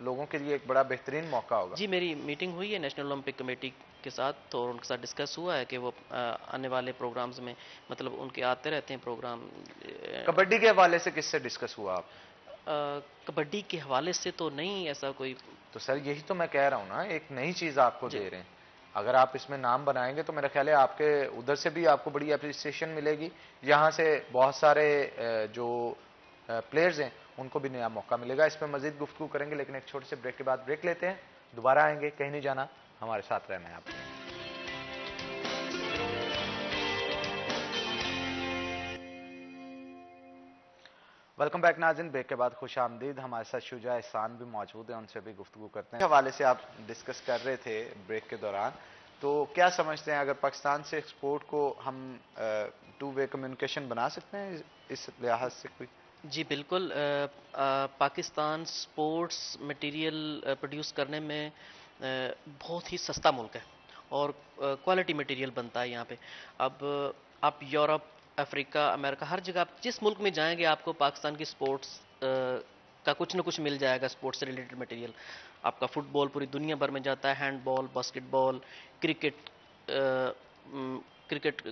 लोगों के लिए एक बड़ा बेहतरीन मौका होगा। जी, मेरी मीटिंग हुई है नेशनल ओलंपिक कमेटी के साथ, तो उनके साथ डिस्कस हुआ है कि वो आने वाले प्रोग्राम्स में, मतलब उनके आते रहते हैं प्रोग्राम। कबड्डी के हवाले से किससे डिस्कस हुआ आप? कबड्डी के हवाले से तो नहीं ऐसा कोई। तो सर यही तो मैं कह रहा हूँ ना, एक नई चीज आपको जी, दे रहे हैं। अगर आप इसमें नाम बनाएंगे तो मेरा ख्याल है आपके उधर से भी आपको बड़ी अप्रिसिएशन मिलेगी, यहाँ से बहुत सारे जो प्लेयर्स हैं उनको भी नया मौका मिलेगा। इस पर मजीद गुफ्तगू करेंगे, लेकिन एक छोटे से ब्रेक के बाद ब्रेक लेते हैं, दोबारा आएंगे, कहीं नहीं जाना, हमारे साथ रहना है आपको। वेलकम बैक नाज़रीन, ब्रेक के बाद खुश आमदीद। हमारे साथ शुजा एहसान भी मौजूद है, उनसे भी गुफ्तगू करते हैं। हवाले से आप डिस्कस कर रहे थे ब्रेक के दौरान, तो क्या समझते हैं अगर पाकिस्तान से एक्सपोर्ट को हम टू वे कम्युनिकेशन बना सकते हैं इस लिहाज से कोई? जी बिल्कुल। पाकिस्तान स्पोर्ट्स मटेरियल प्रोड्यूस करने में बहुत ही सस्ता मुल्क है और क्वालिटी मटेरियल बनता है यहाँ पे। अब आप यूरोप, अफ्रीका, अमेरिका, हर जगह आप जिस मुल्क में जाएंगे आपको पाकिस्तान की स्पोर्ट्स का कुछ ना कुछ मिल जाएगा, स्पोर्ट्स से रिलेटेड मटेरियल। आपका फुटबॉल पूरी दुनिया भर में जाता है, हैंडबॉल, बास्केटबॉल, क्रिकेट, क्रिकेट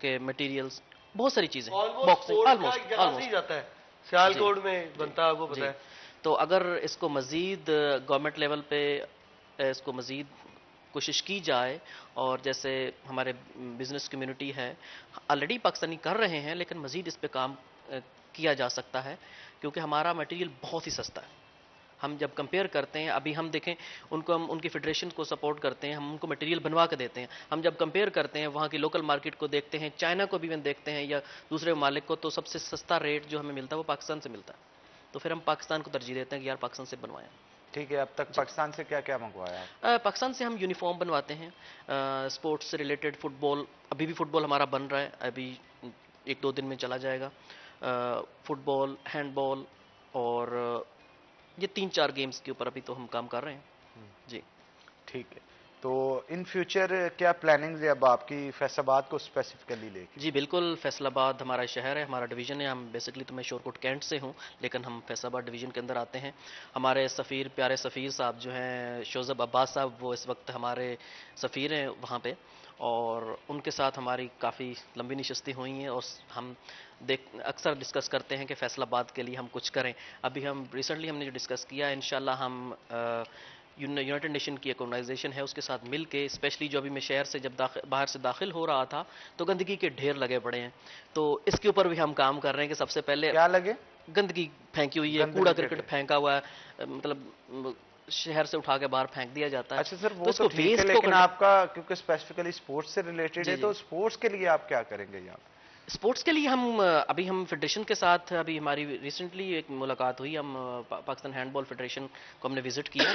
के मटेरियल्स, बहुत सारी चीज़ें, ऑलमोस्ट बॉक्सिंग, स्पोर्ट्स का ऑलमोस्ट यहाँ से ही ऑलमोस्ट। जाता है, सियालकोट में बनता है, आपको जी, पता है। तो अगर इसको मज़ीद गवर्नमेंट लेवल पे इसको मज़ीद कोशिश की जाए, और जैसे हमारे बिजनेस कम्युनिटी है, ऑलरेडी पाकिस्तानी कर रहे हैं, लेकिन मज़ीद इस पे काम किया जा सकता है, क्योंकि हमारा मटेरियल बहुत ही सस्ता है। हम जब कंपेयर करते हैं, अभी हम देखें उनको, हम उनकी फेडरेशन को सपोर्ट करते हैं, हम उनको मटेरियल बनवा के देते हैं। हम जब कंपेयर करते हैं वहाँ की लोकल मार्केट को देखते हैं, चाइना को भी देखते हैं या दूसरे ममालिक को, तो सबसे सस्ता रेट जो हमें मिलता है वो पाकिस्तान से मिलता है। तो फिर हम पाकिस्तान को तरजीह देते हैं कि यार पाकिस्तान से बनवाएं। ठीक है, अब तक पाकिस्तान से क्या क्या मंगवाया आप? पाकिस्तान से हम यूनिफॉर्म बनवाते हैं, स्पोर्ट्स से रिलेटेड, फुटबॉल, अभी भी फुटबॉल हमारा बन रहा है, अभी 1-2 दिन में चला जाएगा। फुटबॉल, हैंडबॉल और ये 3-4 गेम्स के ऊपर अभी तो हम काम कर रहे हैं जी। ठीक है, तो इन फ्यूचर क्या प्लानिंग्स है अब आपकी फैसलाबाद को स्पेसिफिकली लेके? जी बिल्कुल, फैसलाबाद हमारा शहर है, हमारा डिवीज़न है। हम बेसिकली तो मैं शोरकोट कैंट से हूँ, लेकिन हम फैसलाबाद डिवीज़न के अंदर आते हैं। हमारे सफ़ीर, प्यारे सफ़ीर साहब जो हैं शोज़ब अब्बास साहब, वो इस वक्त हमारे सफ़ीर हैं वहाँ पे, और उनके साथ हमारी काफ़ी लंबी नशस्तें हुई हैं और हम अक्सर डिस्कस करते हैं कि फैसलाबाद के लिए हम कुछ करें। अभी हम रिसेंटली हमने जो डिस्कस किया, इंशाल्लाह हम यूनाइटेड नेशन की एक ऑर्गेनाइजेशन है उसके साथ मिल के, स्पेशली जो अभी मैं शहर से जब बाहर से दाखिल हो रहा था तो गंदगी के ढेर लगे पड़े हैं, तो इसके ऊपर भी हम काम कर रहे हैं कि सबसे पहले क्या लगे? गंदगी फेंकी हुई है, गंदगी कूड़ा के करकट ढेर। फेंका हुआ है, शहर से उठा के बाहर फेंक दिया जाता है। अच्छा सर, वो तो तो इसको ठीक है, वेस्ट को लेकिन आपका क्योंकि स्पेसिफिकली स्पोर्ट्स से रिलेटेड जी है, जी, तो स्पोर्ट्स के लिए आप क्या करेंगे यहाँ पे? स्पोर्ट्स के लिए हम अभी हम फेडरेशन के साथ, अभी हमारी रिसेंटली एक मुलाकात हुई, हम पाकिस्तान हैंडबॉल फेडरेशन को हमने विजिट किया,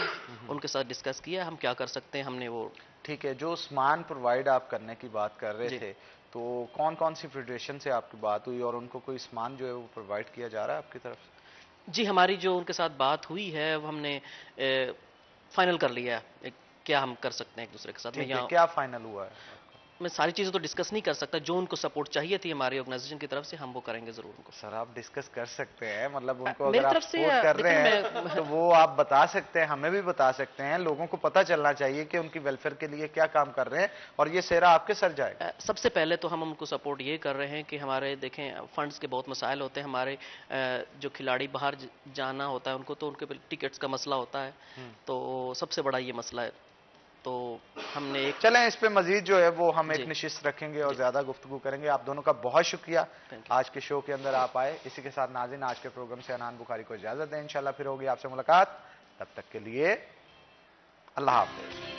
उनके साथ डिस्कस किया हम क्या कर सकते हैं, हमने वो। ठीक है, जो सामान प्रोवाइड आप करने की बात कर रहे जी थे, तो कौन कौन सी फेडरेशन से आपकी बात हुई और उनको कोई सामान जो है वो प्रोवाइड किया जा रहा है आपकी तरफ से? जी, हमारी जो उनके साथ बात हुई है वो हमने फाइनल कर लिया है, क्या हम कर सकते हैं एक दूसरे के साथ। मैं ठीक है, यहाँ क्या फाइनल हुआ है? मैं सारी चीज़ें तो डिस्कस नहीं कर सकता, जो उनको सपोर्ट चाहिए थी हमारी ऑर्गेनाइजेशन की तरफ से, हम वो करेंगे ज़रूर उनको। सर आप डिस्कस कर सकते हैं, मतलब उनको मेरी अगर आप तरफ से सपोर्ट कर रहे देखिए हैं तो वो आप बता सकते हैं, हमें भी बता सकते हैं, लोगों को पता चलना चाहिए कि उनकी वेलफेयर के लिए क्या काम कर रहे हैं, और ये सेहरा आपके सर जाएगा। सबसे पहले तो हम उनको सपोर्ट ये कर रहे हैं कि हमारे देखें फंड्स के बहुत मसाइल होते हैं, हमारे जो खिलाड़ी बाहर जाना होता है उनको, तो उनके टिकट्स का मसला होता है, तो सबसे बड़ा ये मसला है। तो हमने एक चलें, इस पे मजीद जो है वो हम जी एक निशिस्त रखेंगे और जी, ज्यादा गुफ्तगू करेंगे। आप दोनों का बहुत शुक्रिया, थैंक यू। आज के शो के अंदर आप आए। इसी के साथ नाज़रीन, आज के प्रोग्राम से अनान बुखारी को इजाजत दें, इंशाल्लाह फिर होगी आपसे मुलाकात, तब तक के लिए अल्लाह हाफिज।